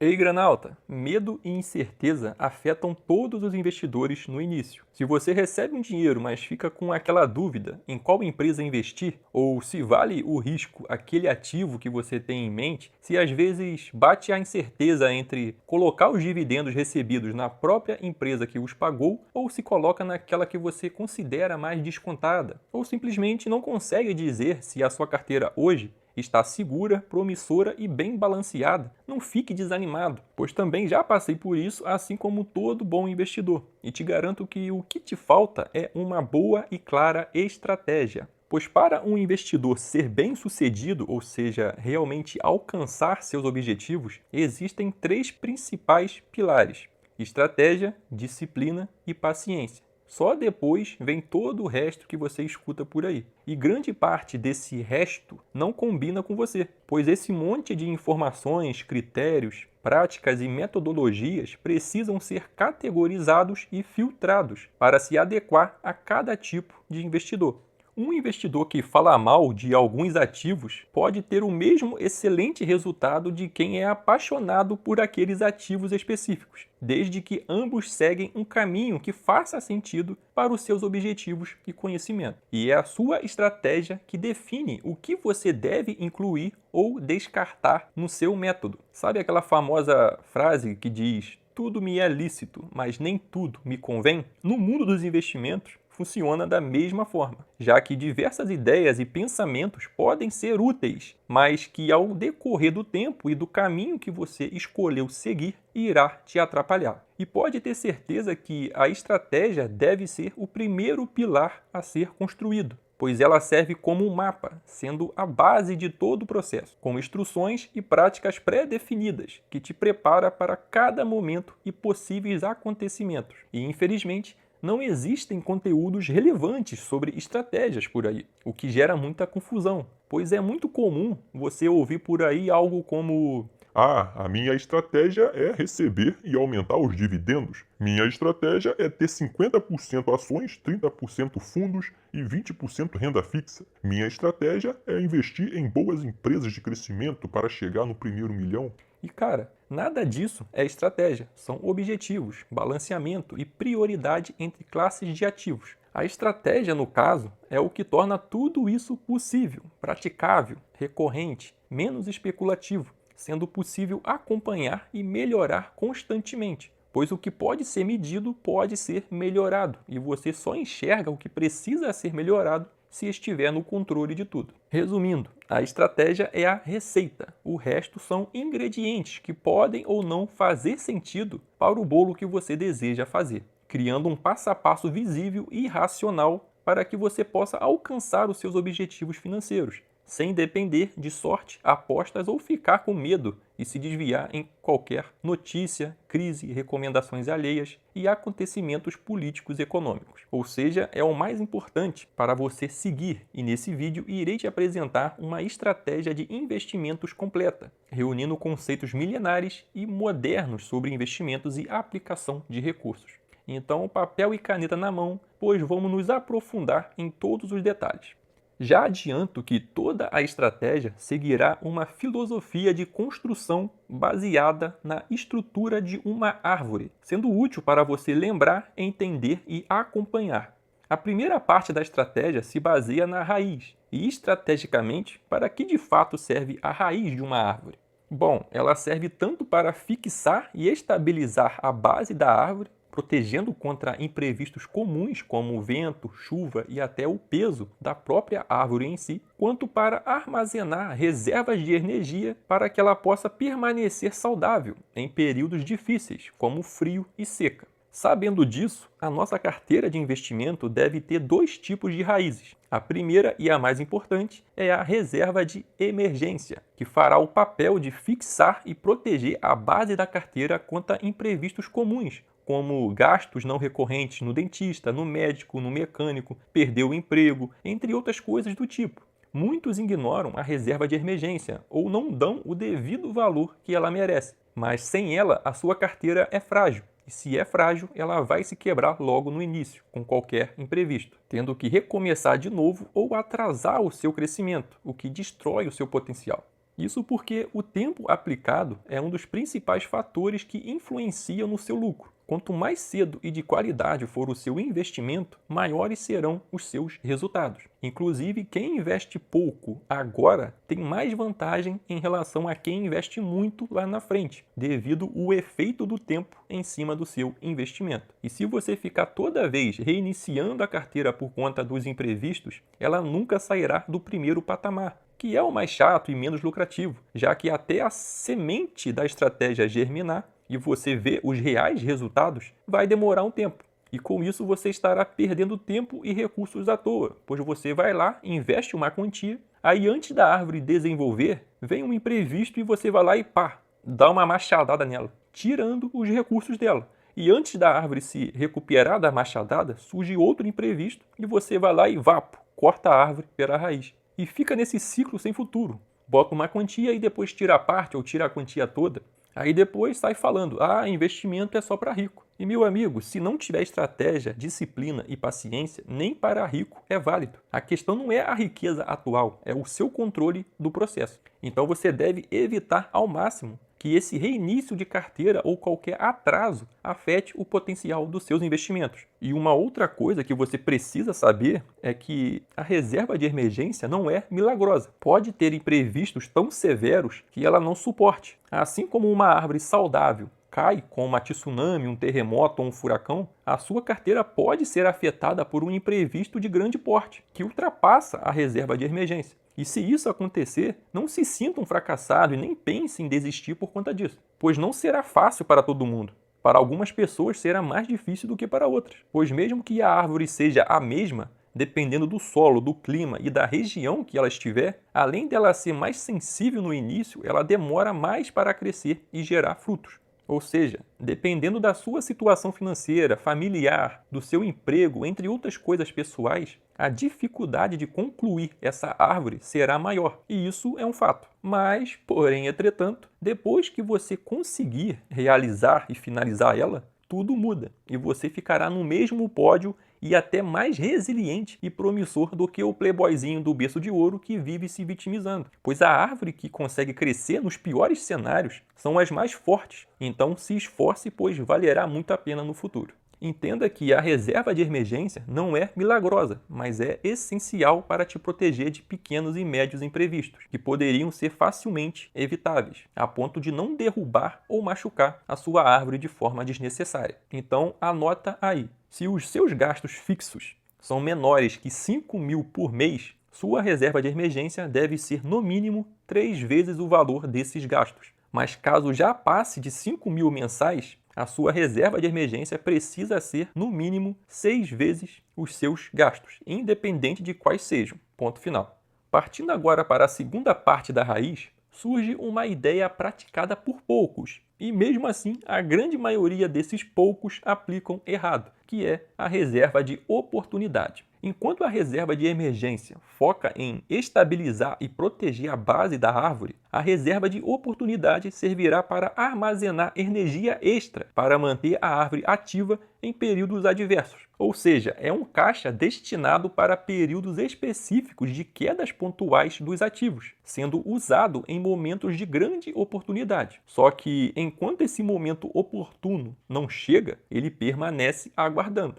Ei, granauta! Medo e incerteza afetam todos os investidores no início. Se você recebe um dinheiro, mas fica com aquela dúvida em qual empresa investir, ou se vale o risco aquele ativo que você tem em mente, se às vezes bate a incerteza entre colocar os dividendos recebidos na própria empresa que os pagou, ou se coloca naquela que você considera mais descontada, ou simplesmente não consegue dizer se a sua carteira hoje está segura, promissora e bem balanceada. Não fique desanimado, pois também já passei por isso, assim como todo bom investidor. E te garanto que o que te falta é uma boa e clara estratégia. Pois para um investidor ser bem-sucedido, ou seja, realmente alcançar seus objetivos, existem três principais pilares: estratégia, disciplina e paciência. Só depois vem todo o resto que você escuta por aí. E grande parte desse resto não combina com você, pois esse monte de informações, critérios, práticas e metodologias precisam ser categorizados e filtrados para se adequar a cada tipo de investidor. Um investidor que fala mal de alguns ativos pode ter o mesmo excelente resultado de quem é apaixonado por aqueles ativos específicos, desde que ambos seguem um caminho que faça sentido para os seus objetivos e conhecimento. E é a sua estratégia que define o que você deve incluir ou descartar no seu método. Sabe aquela famosa frase que diz: "Tudo me é lícito, mas nem tudo me convém"? No mundo dos investimentos, funciona da mesma forma, já que diversas ideias e pensamentos podem ser úteis, mas que ao decorrer do tempo e do caminho que você escolheu seguir, irá te atrapalhar. E pode ter certeza que a estratégia deve ser o primeiro pilar a ser construído, pois ela serve como um mapa, sendo a base de todo o processo, com instruções e práticas pré-definidas, que te prepara para cada momento e possíveis acontecimentos. E infelizmente, não existem conteúdos relevantes sobre estratégias por aí, o que gera muita confusão, pois é muito comum você ouvir por aí algo como: A minha estratégia é receber e aumentar os dividendos. Minha estratégia é ter 50% ações, 30% fundos e 20% renda fixa. Minha estratégia é investir em boas empresas de crescimento para chegar no primeiro milhão. E cara, nada disso é estratégia, são objetivos, balanceamento e prioridade entre classes de ativos. A estratégia, no caso, é o que torna tudo isso possível, praticável, recorrente, menos especulativo, sendo possível acompanhar e melhorar constantemente, pois o que pode ser medido pode ser melhorado e você só enxerga o que precisa ser melhorado se estiver no controle de tudo. Resumindo, a estratégia é a receita, o resto são ingredientes que podem ou não fazer sentido para o bolo que você deseja fazer, criando um passo a passo visível e racional para que você possa alcançar os seus objetivos financeiros, sem depender de sorte, apostas ou ficar com medo e se desviar em qualquer notícia, crise, recomendações alheias e acontecimentos políticos e econômicos. Ou seja, é o mais importante para você seguir, e nesse vídeo irei te apresentar uma estratégia de investimentos completa, reunindo conceitos milenares e modernos sobre investimentos e aplicação de recursos. Então, papel e caneta na mão, pois vamos nos aprofundar em todos os detalhes. Já adianto que toda a estratégia seguirá uma filosofia de construção baseada na estrutura de uma árvore, sendo útil para você lembrar, entender e acompanhar. A primeira parte da estratégia se baseia na raiz, e estrategicamente, para que de fato serve a raiz de uma árvore? Bom, ela serve tanto para fixar e estabilizar a base da árvore, protegendo contra imprevistos comuns como vento, chuva e até o peso da própria árvore em si, quanto para armazenar reservas de energia para que ela possa permanecer saudável em períodos difíceis, como frio e seca. Sabendo disso, a nossa carteira de investimento deve ter dois tipos de raízes. A primeira e a mais importante é a reserva de emergência, que fará o papel de fixar e proteger a base da carteira contra imprevistos comuns, como gastos não recorrentes no dentista, no médico, no mecânico, perder o emprego, entre outras coisas do tipo. Muitos ignoram a reserva de emergência ou não dão o devido valor que ela merece, mas sem ela a sua carteira é frágil. E se é frágil, ela vai se quebrar logo no início, com qualquer imprevisto, tendo que recomeçar de novo ou atrasar o seu crescimento, o que destrói o seu potencial. Isso porque o tempo aplicado é um dos principais fatores que influenciam no seu lucro. Quanto mais cedo e de qualidade for o seu investimento, maiores serão os seus resultados. Inclusive, quem investe pouco agora tem mais vantagem em relação a quem investe muito lá na frente, devido ao efeito do tempo em cima do seu investimento. E se você ficar toda vez reiniciando a carteira por conta dos imprevistos, ela nunca sairá do primeiro patamar, que é o mais chato e menos lucrativo, já que até a semente da estratégia germinar e você ver os reais resultados, vai demorar um tempo. E com isso você estará perdendo tempo e recursos à toa, pois você vai lá, investe uma quantia, aí antes da árvore desenvolver, vem um imprevisto e você vai lá e pá, dá uma machadada nela, tirando os recursos dela. E antes da árvore se recuperar da machadada, surge outro imprevisto e você vai lá e vapo, corta a árvore pela raiz. E fica nesse ciclo sem futuro. Bota uma quantia e depois tira a parte ou tira a quantia toda. Aí depois sai falando, investimento é só para rico. E meu amigo, se não tiver estratégia, disciplina e paciência, nem para rico é válido. A questão não é a riqueza atual, é o seu controle do processo. Então você deve evitar ao máximo que esse reinício de carteira ou qualquer atraso afete o potencial dos seus investimentos. E uma outra coisa que você precisa saber é que a reserva de emergência não é milagrosa. Pode ter imprevistos tão severos que ela não suporte. Assim como uma árvore saudável cai com uma tsunami, um terremoto ou um furacão, a sua carteira pode ser afetada por um imprevisto de grande porte, que ultrapassa a reserva de emergência. E se isso acontecer, não se sinta um fracassado e nem pense em desistir por conta disso, pois não será fácil para todo mundo. Para algumas pessoas será mais difícil do que para outras, pois mesmo que a árvore seja a mesma, dependendo do solo, do clima e da região que ela estiver, além dela ser mais sensível no início, ela demora mais para crescer e gerar frutos. Ou seja, dependendo da sua situação financeira, familiar, do seu emprego, entre outras coisas pessoais, a dificuldade de concluir essa árvore será maior. E isso é um fato. Mas, porém, entretanto, depois que você conseguir realizar e finalizar ela, tudo muda e você ficará no mesmo pódio e até mais resiliente e promissor do que o playboyzinho do berço de ouro que vive se vitimizando. Pois a árvore que consegue crescer nos piores cenários são as mais fortes. Então se esforce, pois valerá muito a pena no futuro. Entenda que a reserva de emergência não é milagrosa, mas é essencial para te proteger de pequenos e médios imprevistos, que poderiam ser facilmente evitáveis, a ponto de não derrubar ou machucar a sua árvore de forma desnecessária. Então, anota aí. Se os seus gastos fixos são menores que 5.000 por mês, sua reserva de emergência deve ser no mínimo 3 vezes o valor desses gastos. Mas caso já passe de 5.000 mensais, a sua reserva de emergência precisa ser, no mínimo, 6 vezes os seus gastos, independente de quais sejam. Ponto final. Partindo agora para a segunda parte da raiz, surge uma ideia praticada por poucos, e mesmo assim a grande maioria desses poucos aplicam errado, que é a reserva de oportunidade. Enquanto a reserva de emergência foca em estabilizar e proteger a base da árvore, a reserva de oportunidade servirá para armazenar energia extra para manter a árvore ativa em períodos adversos. Ou seja, é um caixa destinado para períodos específicos de quedas pontuais dos ativos, sendo usado em momentos de grande oportunidade. Só que, enquanto esse momento oportuno não chega, ele permanece aguardando.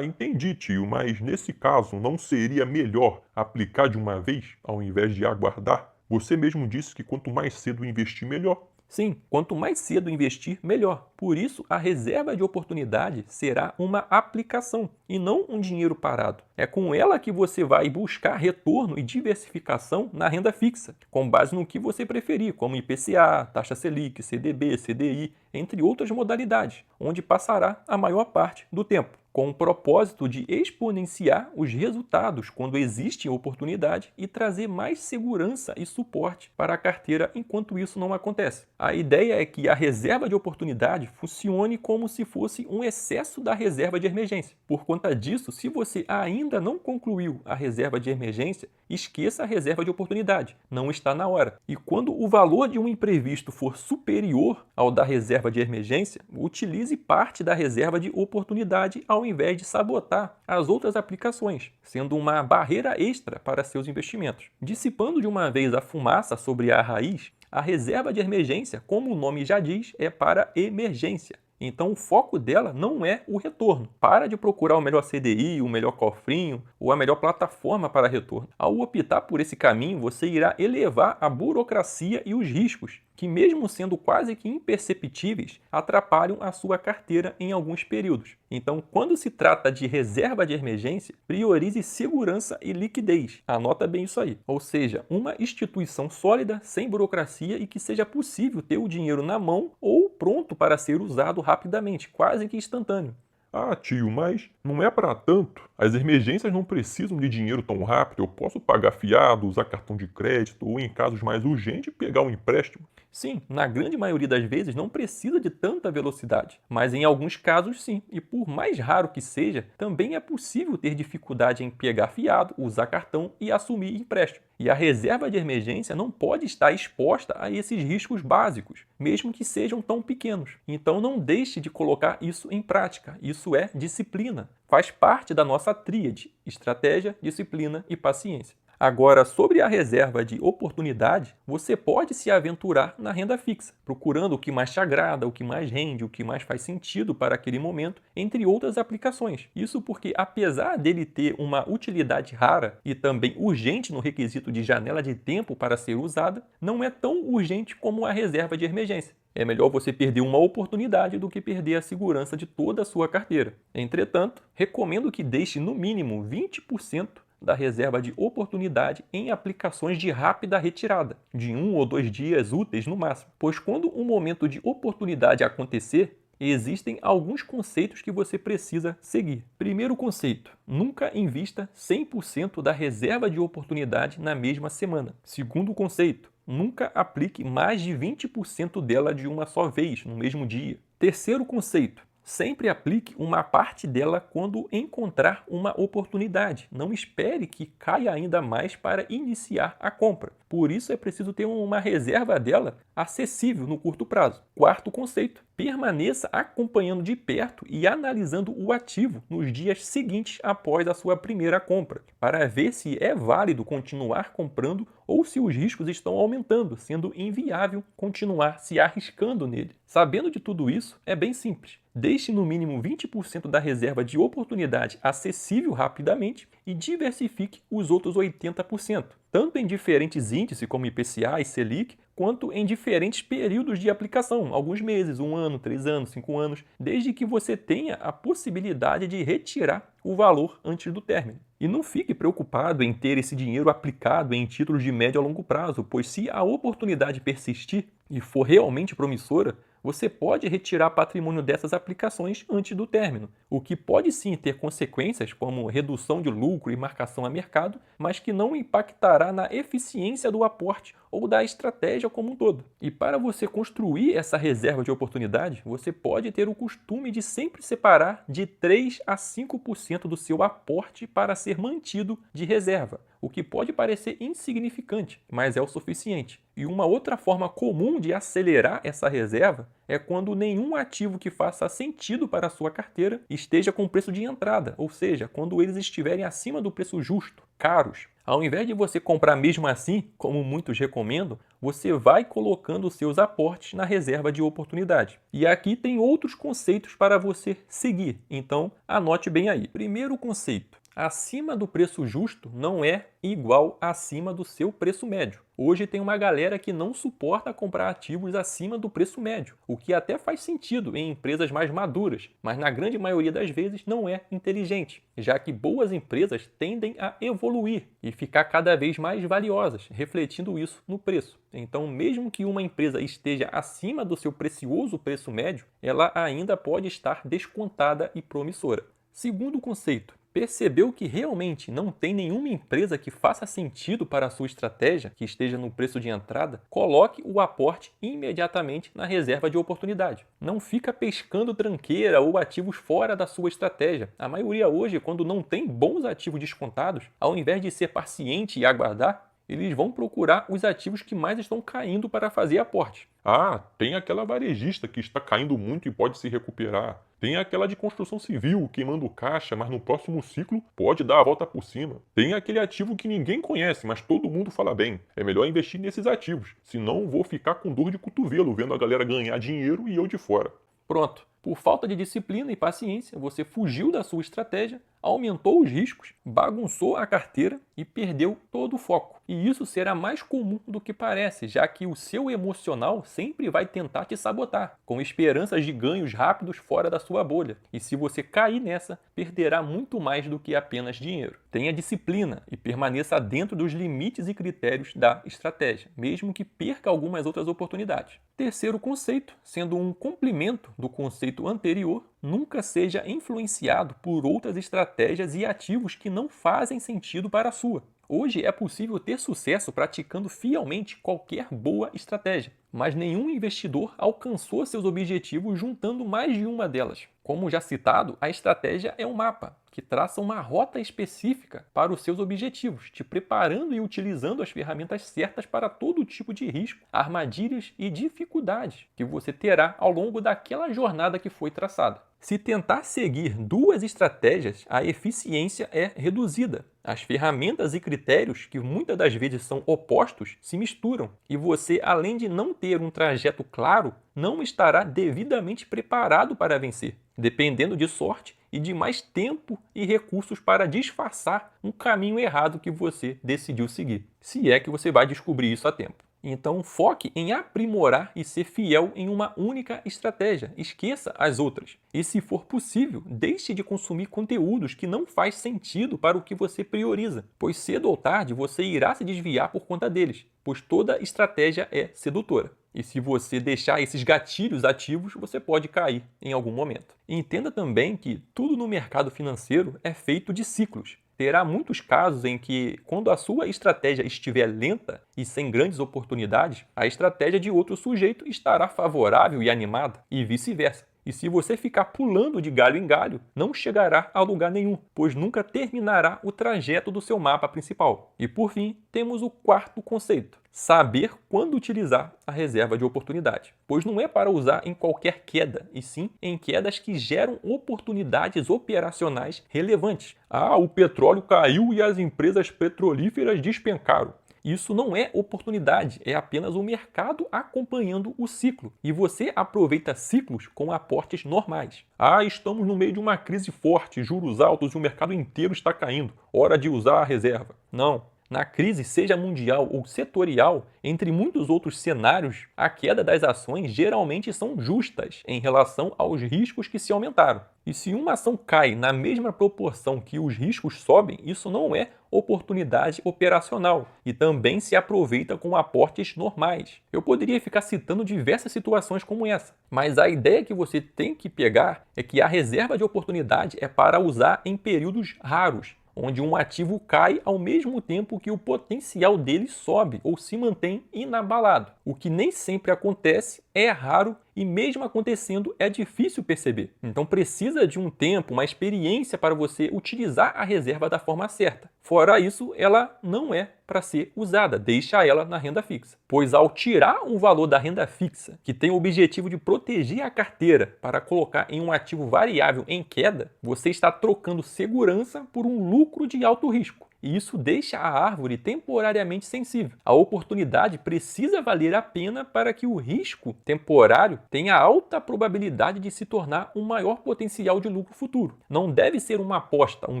Entendi, tio, mas nesse caso não seria melhor aplicar de uma vez ao invés de aguardar? Você mesmo disse que quanto mais cedo investir, melhor. Sim, quanto mais cedo investir, melhor. Por isso, a reserva de oportunidade será uma aplicação e não um dinheiro parado. É com ela que você vai buscar retorno e diversificação na renda fixa, com base no que você preferir, como IPCA, taxa Selic, CDB, CDI, entre outras modalidades, onde passará a maior parte do tempo, com o propósito de exponenciar os resultados quando existe oportunidade e trazer mais segurança e suporte para a carteira enquanto isso não acontece. A ideia é que a reserva de oportunidade funcione como se fosse um excesso da reserva de emergência. Por conta disso, se você ainda não concluiu a reserva de emergência, esqueça a reserva de oportunidade, não está na hora. E quando o valor de um imprevisto for superior ao da reserva de emergência, utilize parte da reserva de oportunidade ao invés de sabotar as outras aplicações, sendo uma barreira extra para seus investimentos. Dissipando de uma vez a fumaça sobre a raiz, a reserva de emergência, como o nome já diz, é para emergência. Então o foco dela não é o retorno. Para de procurar o melhor CDI, o melhor cofrinho ou a melhor plataforma para retorno. Ao optar por esse caminho, você irá elevar a burocracia e os riscos, que mesmo sendo quase que imperceptíveis, atrapalham a sua carteira em alguns períodos. Então, quando se trata de reserva de emergência, priorize segurança e liquidez. Anota bem isso aí. Ou seja, uma instituição sólida, sem burocracia e que seja possível ter o dinheiro na mão ou pronto para ser usado rapidamente, quase que instantâneo. Ah, tio, mas não é para tanto. As emergências não precisam de dinheiro tão rápido. Eu posso pagar fiado, usar cartão de crédito ou, em casos mais urgentes, pegar um empréstimo. Sim, na grande maioria das vezes não precisa de tanta velocidade, mas em alguns casos sim, e por mais raro que seja, também é possível ter dificuldade em pegar fiado, usar cartão e assumir empréstimo. E a reserva de emergência não pode estar exposta a esses riscos básicos, mesmo que sejam tão pequenos. Então não deixe de colocar isso em prática, isso é disciplina. Faz parte da nossa tríade: estratégia, disciplina e paciência. Agora, sobre a reserva de oportunidade, você pode se aventurar na renda fixa, procurando o que mais te agrada, o que mais rende, o que mais faz sentido para aquele momento, entre outras aplicações. Isso porque, apesar dele ter uma utilidade rara e também urgente no requisito de janela de tempo para ser usada, não é tão urgente como a reserva de emergência. É melhor você perder uma oportunidade do que perder a segurança de toda a sua carteira. Entretanto, recomendo que deixe no mínimo 20% da reserva de oportunidade em aplicações de rápida retirada, de 1 ou 2 dias úteis no máximo, pois quando um momento de oportunidade acontecer, existem alguns conceitos que você precisa seguir. Primeiro conceito: nunca invista 100% da reserva de oportunidade na mesma semana. Segundo conceito: nunca aplique mais de 20% dela de uma só vez, no mesmo dia. Terceiro conceito: sempre aplique uma parte dela quando encontrar uma oportunidade. Não espere que caia ainda mais para iniciar a compra. Por isso é preciso ter uma reserva dela acessível no curto prazo. Quarto conceito: permaneça acompanhando de perto e analisando o ativo nos dias seguintes após a sua primeira compra, para ver se é válido continuar comprando ou se os riscos estão aumentando, sendo inviável continuar se arriscando nele. Sabendo de tudo isso, é bem simples. Deixe no mínimo 20% da reserva de oportunidade acessível rapidamente e diversifique os outros 80%, tanto em diferentes índices como IPCA e Selic, quanto em diferentes períodos de aplicação, alguns meses, 1 ano, 3 anos, 5 anos, desde que você tenha a possibilidade de retirar o valor antes do término. E não fique preocupado em ter esse dinheiro aplicado em títulos de médio a longo prazo, pois se a oportunidade persistir e for realmente promissora, você pode retirar patrimônio dessas aplicações antes do término, o que pode sim ter consequências como redução de lucro e marcação a mercado, mas que não impactará na eficiência do aporte ou da estratégia como um todo. E para você construir essa reserva de oportunidade, você pode ter o costume de sempre separar de 3 a 5% do seu aporte para ser mantido de reserva, o que pode parecer insignificante, mas é o suficiente. E uma outra forma comum de acelerar essa reserva é quando nenhum ativo que faça sentido para a sua carteira esteja com preço de entrada, ou seja, quando eles estiverem acima do preço justo, caros. Ao invés de você comprar mesmo assim, como muitos recomendam, você vai colocando seus aportes na reserva de oportunidade. E aqui tem outros conceitos para você seguir, então anote bem aí. Primeiro conceito: acima do preço justo não é igual acima do seu preço médio. Hoje tem uma galera que não suporta comprar ativos acima do preço médio, o que até faz sentido em empresas mais maduras, mas na grande maioria das vezes não é inteligente, já que boas empresas tendem a evoluir e ficar cada vez mais valiosas, refletindo isso no preço. Então, mesmo que uma empresa esteja acima do seu precioso preço médio, ela ainda pode estar descontada e promissora. Segundo conceito: Percebeu que realmente não tem nenhuma empresa que faça sentido para a sua estratégia, que esteja no preço de entrada? Coloque o aporte imediatamente na reserva de oportunidade. Não fica pescando tranqueira ou ativos fora da sua estratégia. A maioria hoje, quando não tem bons ativos descontados, ao invés de ser paciente e aguardar, eles vão procurar os ativos que mais estão caindo para fazer aporte. Ah, tem aquela varejista que está caindo muito e pode se recuperar. Tem aquela de construção civil queimando caixa, mas no próximo ciclo pode dar a volta por cima. Tem aquele ativo que ninguém conhece, mas todo mundo fala bem. É melhor investir nesses ativos, senão vou ficar com dor de cotovelo vendo a galera ganhar dinheiro e eu de fora. Pronto. Por falta de disciplina e paciência, você fugiu da sua estratégia, aumentou os riscos, bagunçou a carteira e perdeu todo o foco. E isso será mais comum do que parece, já que o seu emocional sempre vai tentar te sabotar, com esperanças de ganhos rápidos fora da sua bolha. E se você cair nessa, perderá muito mais do que apenas dinheiro. Tenha disciplina e permaneça dentro dos limites e critérios da estratégia, mesmo que perca algumas outras oportunidades. Terceiro conceito, sendo um complemento do conceito anterior, nunca seja influenciado por outras estratégias e ativos que não fazem sentido para a sua. Hoje é possível ter sucesso praticando fielmente qualquer boa estratégia, mas nenhum investidor alcançou seus objetivos juntando mais de uma delas. Como já citado, a estratégia é um mapa que traça uma rota específica para os seus objetivos, te preparando e utilizando as ferramentas certas para todo tipo de risco, armadilhas e dificuldades que você terá ao longo daquela jornada que foi traçada. Se tentar seguir duas estratégias, a eficiência é reduzida. As ferramentas e critérios, que muitas das vezes são opostos, se misturam e você, além de não ter um trajeto claro, não estará devidamente preparado para vencer, dependendo de sorte e de mais tempo e recursos para disfarçar um caminho errado que você decidiu seguir, se é que você vai descobrir isso a tempo. Então, foque em aprimorar e ser fiel em uma única estratégia. Esqueça as outras. E, se for possível, deixe de consumir conteúdos que não faz sentido para o que você prioriza, pois cedo ou tarde você irá se desviar por conta deles, pois toda estratégia é sedutora. E se você deixar esses gatilhos ativos, você pode cair em algum momento. Entenda também que tudo no mercado financeiro é feito de ciclos. Terá muitos casos em que, quando a sua estratégia estiver lenta e sem grandes oportunidades, a estratégia de outro sujeito estará favorável e animada, e vice-versa. E se você ficar pulando de galho em galho, não chegará a lugar nenhum, pois nunca terminará o trajeto do seu mapa principal. E por fim, temos o quarto conceito: saber quando utilizar a reserva de oportunidade. Pois não é para usar em qualquer queda, e sim em quedas que geram oportunidades operacionais relevantes. Ah, o petróleo caiu e as empresas petrolíferas despencaram. Isso não é oportunidade, é apenas o mercado acompanhando o ciclo. E você aproveita ciclos com aportes normais. Ah, estamos no meio de uma crise forte, juros altos e o mercado inteiro está caindo. Hora de usar a reserva. Não. Na crise, seja mundial ou setorial, entre muitos outros cenários, a queda das ações geralmente são justas em relação aos riscos que se aumentaram. E se uma ação cai na mesma proporção que os riscos sobem, isso não é oportunidade operacional e também se aproveita com aportes normais. Eu poderia ficar citando diversas situações como essa, mas a ideia que você tem que pegar é que a reserva de oportunidade é para usar em períodos raros, onde um ativo cai ao mesmo tempo que o potencial dele sobe ou se mantém inabalado. O que nem sempre acontece, é raro e mesmo acontecendo é difícil perceber. Então precisa de um tempo, uma experiência para você utilizar a reserva da forma certa. Fora isso, ela não é para ser usada, deixa ela na renda fixa. Pois ao tirar um valor da renda fixa, que tem o objetivo de proteger a carteira para colocar em um ativo variável em queda, você está trocando segurança por um lucro de alto risco. E isso deixa a árvore temporariamente sensível. A oportunidade precisa valer a pena para que o risco temporário tenha alta probabilidade de se tornar um maior potencial de lucro futuro. Não deve ser uma aposta, um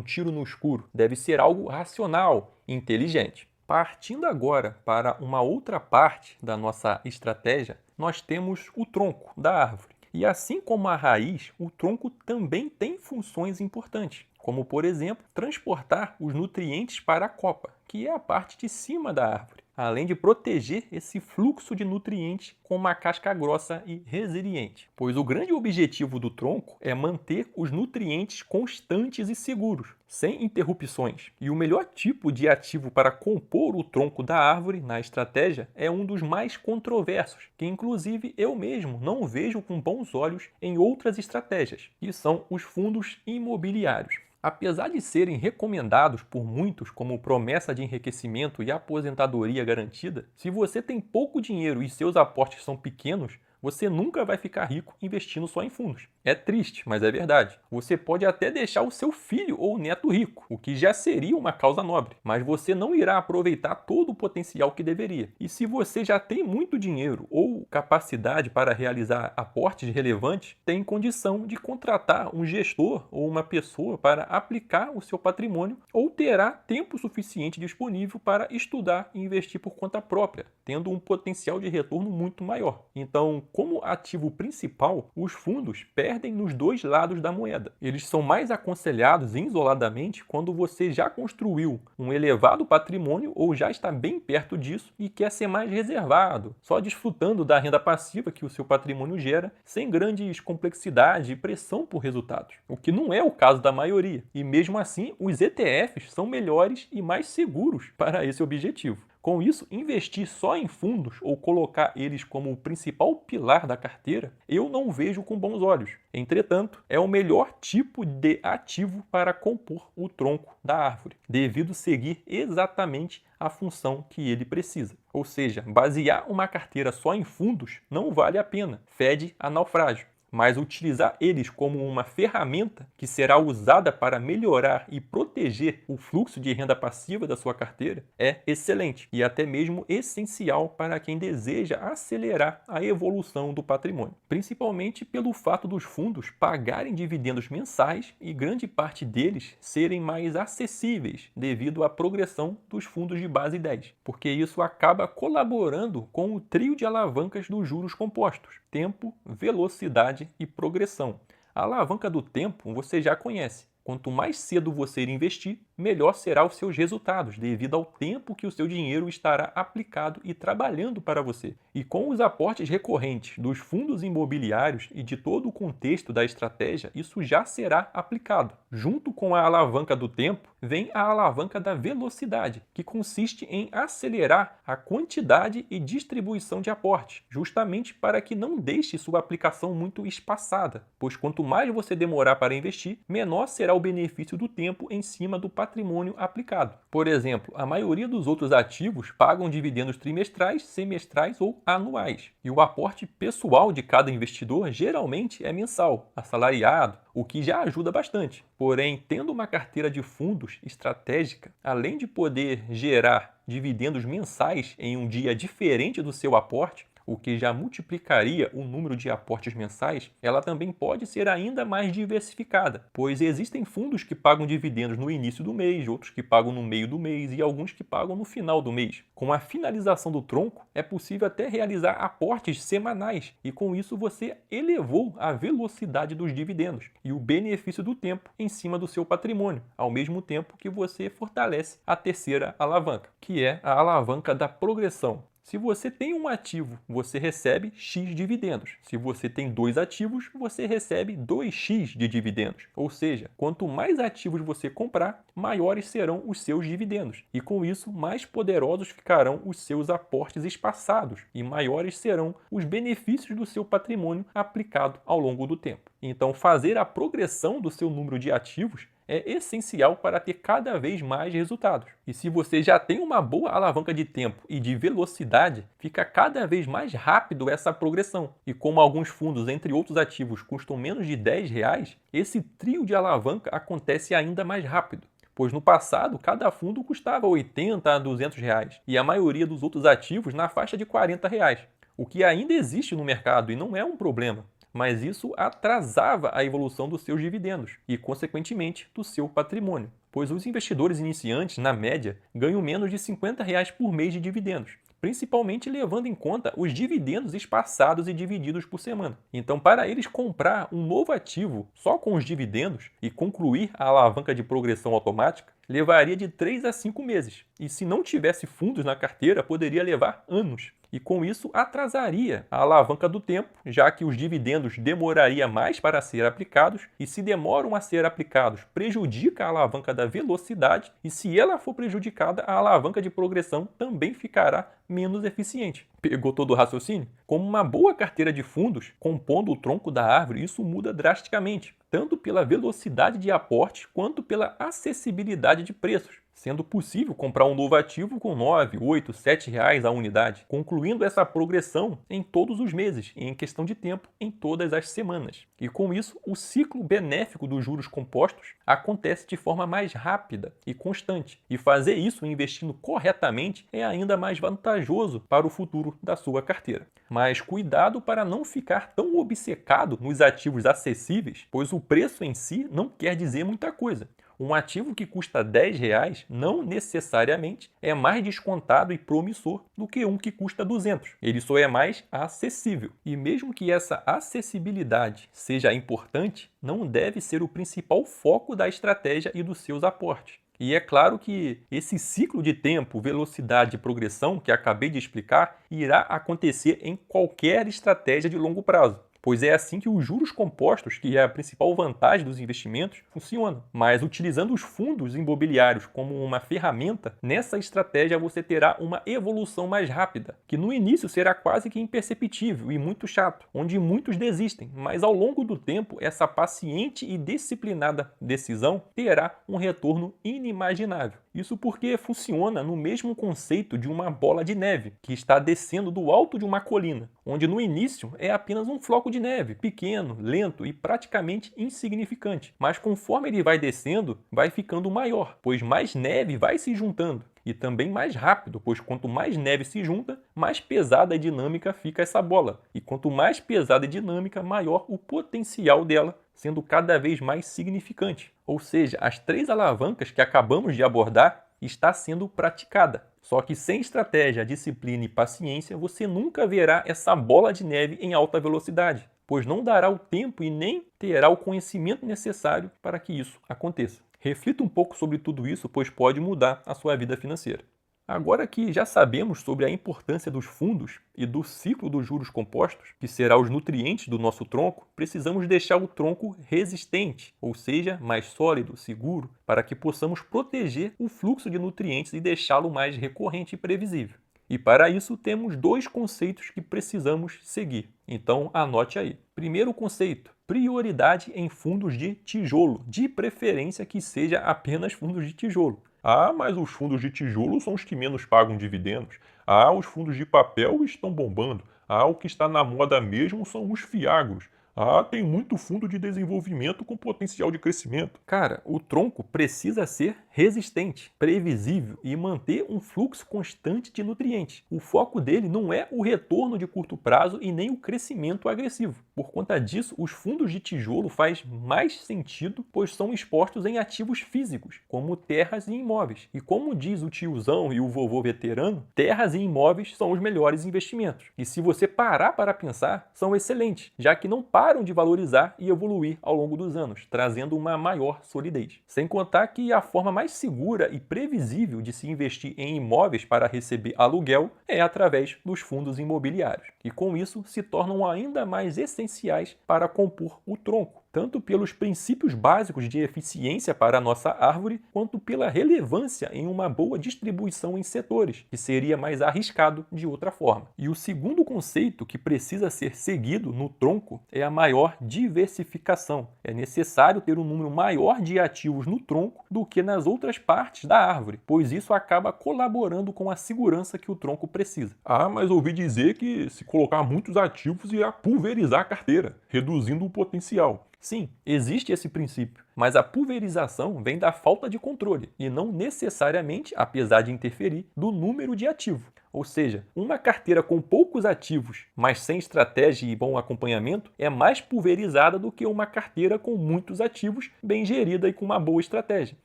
tiro no escuro. Deve ser algo racional, inteligente. Partindo agora para uma outra parte da nossa estratégia, nós temos o tronco da árvore. E assim como a raiz, o tronco também tem funções importantes, como, por exemplo, transportar os nutrientes para a copa, que é a parte de cima da árvore. além de proteger esse fluxo de nutrientes com uma casca grossa e resiliente. Pois o grande objetivo do tronco é manter os nutrientes constantes e seguros, sem interrupções. E o melhor tipo de ativo para compor o tronco da árvore na estratégia é um dos mais controversos, que inclusive eu mesmo não vejo com bons olhos em outras estratégias, que são os fundos imobiliários. Apesar de serem recomendados por muitos como promessa de enriquecimento e aposentadoria garantida, se você tem pouco dinheiro e seus aportes são pequenos, você nunca vai ficar rico investindo só em fundos. É triste, mas é verdade. Você pode até deixar o seu filho ou neto rico, o que já seria uma causa nobre, mas você não irá aproveitar todo o potencial que deveria. E se você já tem muito dinheiro ou capacidade para realizar aportes relevantes, tem condição de contratar um gestor ou uma pessoa para aplicar o seu patrimônio, ou terá tempo suficiente disponível para estudar e investir por conta própria, tendo um potencial de retorno muito maior. Então, como ativo principal, os fundos perdem nos dois lados da moeda. Eles são mais aconselhados isoladamente quando você já construiu um elevado patrimônio ou já está bem perto disso e quer ser mais reservado, só desfrutando da renda passiva que o seu patrimônio gera, sem grandes complexidade e pressão por resultados, o que não é o caso da maioria. E mesmo assim, os ETFs são melhores e mais seguros para esse objetivo. Com isso, investir só em fundos ou colocar eles como o principal pilar da carteira, eu não vejo com bons olhos. Entretanto, é o melhor tipo de ativo para compor o tronco da árvore, devido seguir exatamente a função que ele precisa. Ou seja, basear uma carteira só em fundos não vale a pena, fede a naufrágio. Mas utilizar eles como uma ferramenta que será usada para melhorar e proteger o fluxo de renda passiva da sua carteira é excelente e até mesmo essencial para quem deseja acelerar a evolução do patrimônio, principalmente pelo fato dos fundos pagarem dividendos mensais e grande parte deles serem mais acessíveis devido à progressão dos fundos de base 10, porque isso acaba colaborando com o trio de alavancas dos juros compostos: tempo, velocidade e progressão. A alavanca do tempo você já conhece. Quanto mais cedo você investir, melhor serão os seus resultados, devido ao tempo que o seu dinheiro estará aplicado e trabalhando para você. E com os aportes recorrentes dos fundos imobiliários e de todo o contexto da estratégia, isso já será aplicado. Junto com a alavanca do tempo, vem a alavanca da velocidade, que consiste em acelerar a quantidade e distribuição de aportes, justamente para que não deixe sua aplicação muito espaçada, pois quanto mais você demorar para investir, menor será o benefício do tempo em cima do patrimônio aplicado. Por exemplo, a maioria dos outros ativos pagam dividendos trimestrais, semestrais ou anuais, e o aporte pessoal de cada investidor geralmente é mensal, assalariado, o que já ajuda bastante. Porém, tendo uma carteira de fundos estratégica, além de poder gerar dividendos mensais em um dia diferente do seu aporte, o que já multiplicaria o número de aportes mensais, ela também pode ser ainda mais diversificada, pois existem fundos que pagam dividendos no início do mês, outros que pagam no meio do mês e alguns que pagam no final do mês. Com a finalização do tronco, é possível até realizar aportes semanais e com isso você elevou a velocidade dos dividendos e o benefício do tempo em cima do seu patrimônio, ao mesmo tempo que você fortalece a terceira alavanca, que é a alavanca da progressão. Se você tem um ativo, você recebe X dividendos. Se você tem dois ativos, você recebe 2x de dividendos. Ou seja, quanto mais ativos você comprar, maiores serão os seus dividendos. E com isso, mais poderosos ficarão os seus aportes espaçados e maiores serão os benefícios do seu patrimônio aplicado ao longo do tempo. Então, fazer a progressão do seu número de ativos é essencial para ter cada vez mais resultados. E se você já tem uma boa alavanca de tempo e de velocidade, fica cada vez mais rápido essa progressão. E como alguns fundos, entre outros ativos, custam menos de R$10, esse trio de alavanca acontece ainda mais rápido. Pois no passado, cada fundo custava R$80 a R$200 e a maioria dos outros ativos na faixa de R$40, o que ainda existe no mercado e não é um problema. Mas isso atrasava a evolução dos seus dividendos e, consequentemente, do seu patrimônio, pois os investidores iniciantes, na média, ganham menos de R$50 por mês de dividendos, principalmente levando em conta os dividendos espaçados e divididos por semana. Então, para eles comprar um novo ativo só com os dividendos e concluir a alavanca de progressão automática, levaria de 3 a 5 meses. E se não tivesse fundos na carteira, poderia levar anos. E com isso atrasaria a alavanca do tempo, já que os dividendos demoraria mais para ser aplicados, e se demoram a ser aplicados, prejudica a alavanca da velocidade, e se ela for prejudicada, a alavanca de progressão também ficará menos eficiente. Pegou todo o raciocínio? Como uma boa carteira de fundos, compondo o tronco da árvore, isso muda drasticamente, tanto pela velocidade de aporte quanto pela acessibilidade de preços, sendo possível comprar um novo ativo com 9, 8, 7 reais a unidade, concluindo essa progressão em todos os meses e em questão de tempo em todas as semanas. E com isso, o ciclo benéfico dos juros compostos acontece de forma mais rápida e constante. E fazer isso investindo corretamente é ainda mais vantajoso para o futuro da sua carteira. Mas cuidado para não ficar tão obcecado nos ativos acessíveis, pois o preço em si não quer dizer muita coisa. Um ativo que custa R$10 não necessariamente é mais descontado e promissor do que um que custa 200. Ele só é mais acessível. E mesmo que essa acessibilidade seja importante, não deve ser o principal foco da estratégia e dos seus aportes. E é claro que esse ciclo de tempo, velocidade e progressão que acabei de explicar irá acontecer em qualquer estratégia de longo prazo. Pois é assim que os juros compostos, que é a principal vantagem dos investimentos, funcionam. Mas utilizando os fundos imobiliários como uma ferramenta, nessa estratégia você terá uma evolução mais rápida, que no início será quase que imperceptível e muito chato, onde muitos desistem, mas ao longo do tempo essa paciente e disciplinada decisão terá um retorno inimaginável. Isso porque funciona no mesmo conceito de uma bola de neve, que está descendo do alto de uma colina, onde no início é apenas um floco de neve, pequeno, lento e praticamente insignificante. Mas conforme ele vai descendo, vai ficando maior, pois mais neve vai se juntando. E também mais rápido, pois quanto mais neve se junta, mais pesada e dinâmica fica essa bola. E quanto mais pesada e dinâmica, maior o potencial dela, sendo cada vez mais significante. Ou seja, as 3 alavancas que acabamos de abordar está sendo praticada. Só que sem estratégia, disciplina e paciência, você nunca verá essa bola de neve em alta velocidade, pois não dará o tempo e nem terá o conhecimento necessário para que isso aconteça. Reflita um pouco sobre tudo isso, pois pode mudar a sua vida financeira. Agora que já sabemos sobre a importância dos fundos e do ciclo dos juros compostos, que será os nutrientes do nosso tronco, precisamos deixar o tronco resistente, ou seja, mais sólido, seguro, para que possamos proteger o fluxo de nutrientes e deixá-lo mais recorrente e previsível. E para isso temos 2 conceitos que precisamos seguir. Então anote aí. Primeiro conceito: prioridade em fundos de tijolo, de preferência que seja apenas fundos de tijolo. Ah, mas os fundos de tijolo são os que menos pagam dividendos. Ah, os fundos de papel estão bombando. Ah, o que está na moda mesmo são os fiagros. Ah, tem muito fundo de desenvolvimento com potencial de crescimento. Cara, o tronco precisa ser resistente, previsível e manter um fluxo constante de nutrientes. O foco dele não é o retorno de curto prazo e nem o crescimento agressivo. Por conta disso, os fundos de tijolo faz mais sentido, pois são expostos em ativos físicos, como terras e imóveis. E como diz o tiozão e o vovô veterano, terras e imóveis são os melhores investimentos. E se você parar para pensar, são excelentes, já que não param de valorizar e evoluir ao longo dos anos, trazendo uma maior solidez. Sem contar que a forma mais segura e previsível de se investir em imóveis para receber aluguel é através dos fundos imobiliários, e com isso se tornam ainda mais essenciais para compor o tronco, tanto pelos princípios básicos de eficiência para a nossa árvore, quanto pela relevância em uma boa distribuição em setores, que seria mais arriscado de outra forma. E o segundo conceito que precisa ser seguido no tronco é a maior diversificação. É necessário ter um número maior de ativos no tronco do que nas outras partes da árvore, pois isso acaba colaborando com a segurança que o tronco precisa. Ah, mas ouvi dizer que se colocar muitos ativos irá pulverizar a carteira, reduzindo o potencial. Sim, existe esse princípio, mas a pulverização vem da falta de controle e não necessariamente, apesar de interferir, do número de ativos. Ou seja, uma carteira com poucos ativos, mas sem estratégia e bom acompanhamento, é mais pulverizada do que uma carteira com muitos ativos, bem gerida e com uma boa estratégia.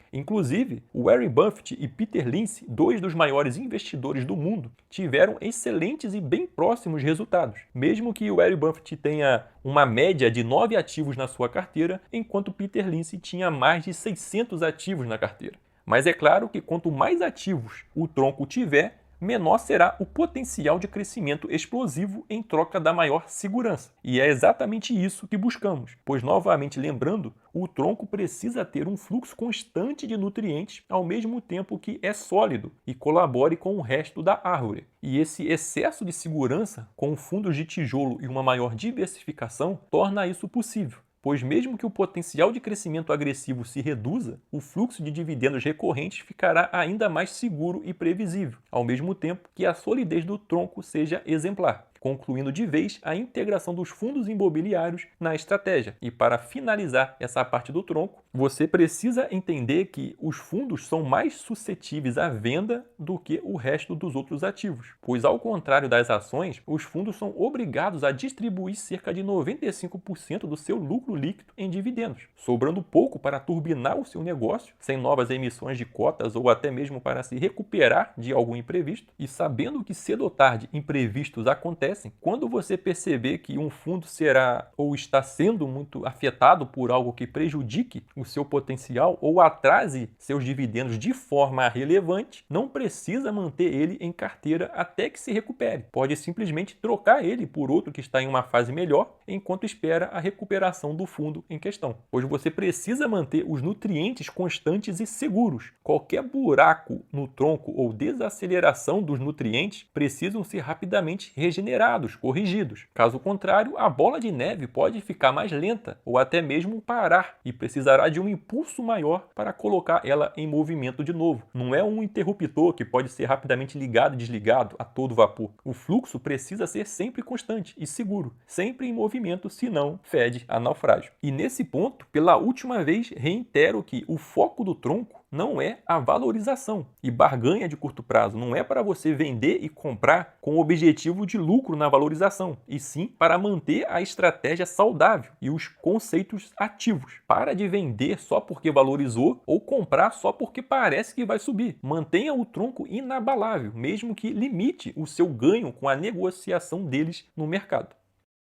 Inclusive, Warren Buffett e Peter Lynch, dois dos maiores investidores do mundo, tiveram excelentes e bem próximos resultados. Mesmo que o Warren Buffett tenha uma média de 9 ativos na sua carteira, enquanto Peter Lynch tinha mais de 600 ativos na carteira. Mas é claro que quanto mais ativos o tronco tiver, menor será o potencial de crescimento explosivo em troca da maior segurança. E é exatamente isso que buscamos, pois, novamente lembrando, o tronco precisa ter um fluxo constante de nutrientes ao mesmo tempo que é sólido e colabore com o resto da árvore. E esse excesso de segurança, com fundos de tijolo e uma maior diversificação, torna isso possível. Pois mesmo que o potencial de crescimento agressivo se reduza, o fluxo de dividendos recorrentes ficará ainda mais seguro e previsível, ao mesmo tempo que a solidez do tronco seja exemplar, concluindo de vez a integração dos fundos imobiliários na estratégia. E para finalizar essa parte do tronco, você precisa entender que os fundos são mais suscetíveis à venda do que o resto dos outros ativos, pois ao contrário das ações, os fundos são obrigados a distribuir cerca de 95% do seu lucro líquido em dividendos, sobrando pouco para turbinar o seu negócio, sem novas emissões de cotas ou até mesmo para se recuperar de algum imprevisto. E sabendo que cedo ou tarde imprevistos acontecem, quando você perceber que um fundo será ou está sendo muito afetado por algo que prejudique o seu potencial ou atrase seus dividendos de forma relevante, não precisa manter ele em carteira até que se recupere. Pode simplesmente trocar ele por outro que está em uma fase melhor, enquanto espera a recuperação do fundo em questão. Pois você precisa manter os nutrientes constantes e seguros. Qualquer buraco no tronco ou desaceleração dos nutrientes precisam ser rapidamente regenerados, corrigidos. Caso contrário, a bola de neve pode ficar mais lenta ou até mesmo parar e precisará de um impulso maior para colocar ela em movimento de novo. Não é um interruptor que pode ser rapidamente ligado e desligado a todo vapor. O fluxo precisa ser sempre constante e seguro, sempre em movimento, senão fede a naufrágio. E nesse ponto, pela última vez, reitero que o foco do tronco não é a valorização e barganha de curto prazo. Não é para você vender e comprar com o objetivo de lucro na valorização, e sim para manter a estratégia saudável e os conceitos ativos. Para de vender só porque valorizou ou comprar só porque parece que vai subir. Mantenha o tronco inabalável, mesmo que limite o seu ganho com a negociação deles no mercado.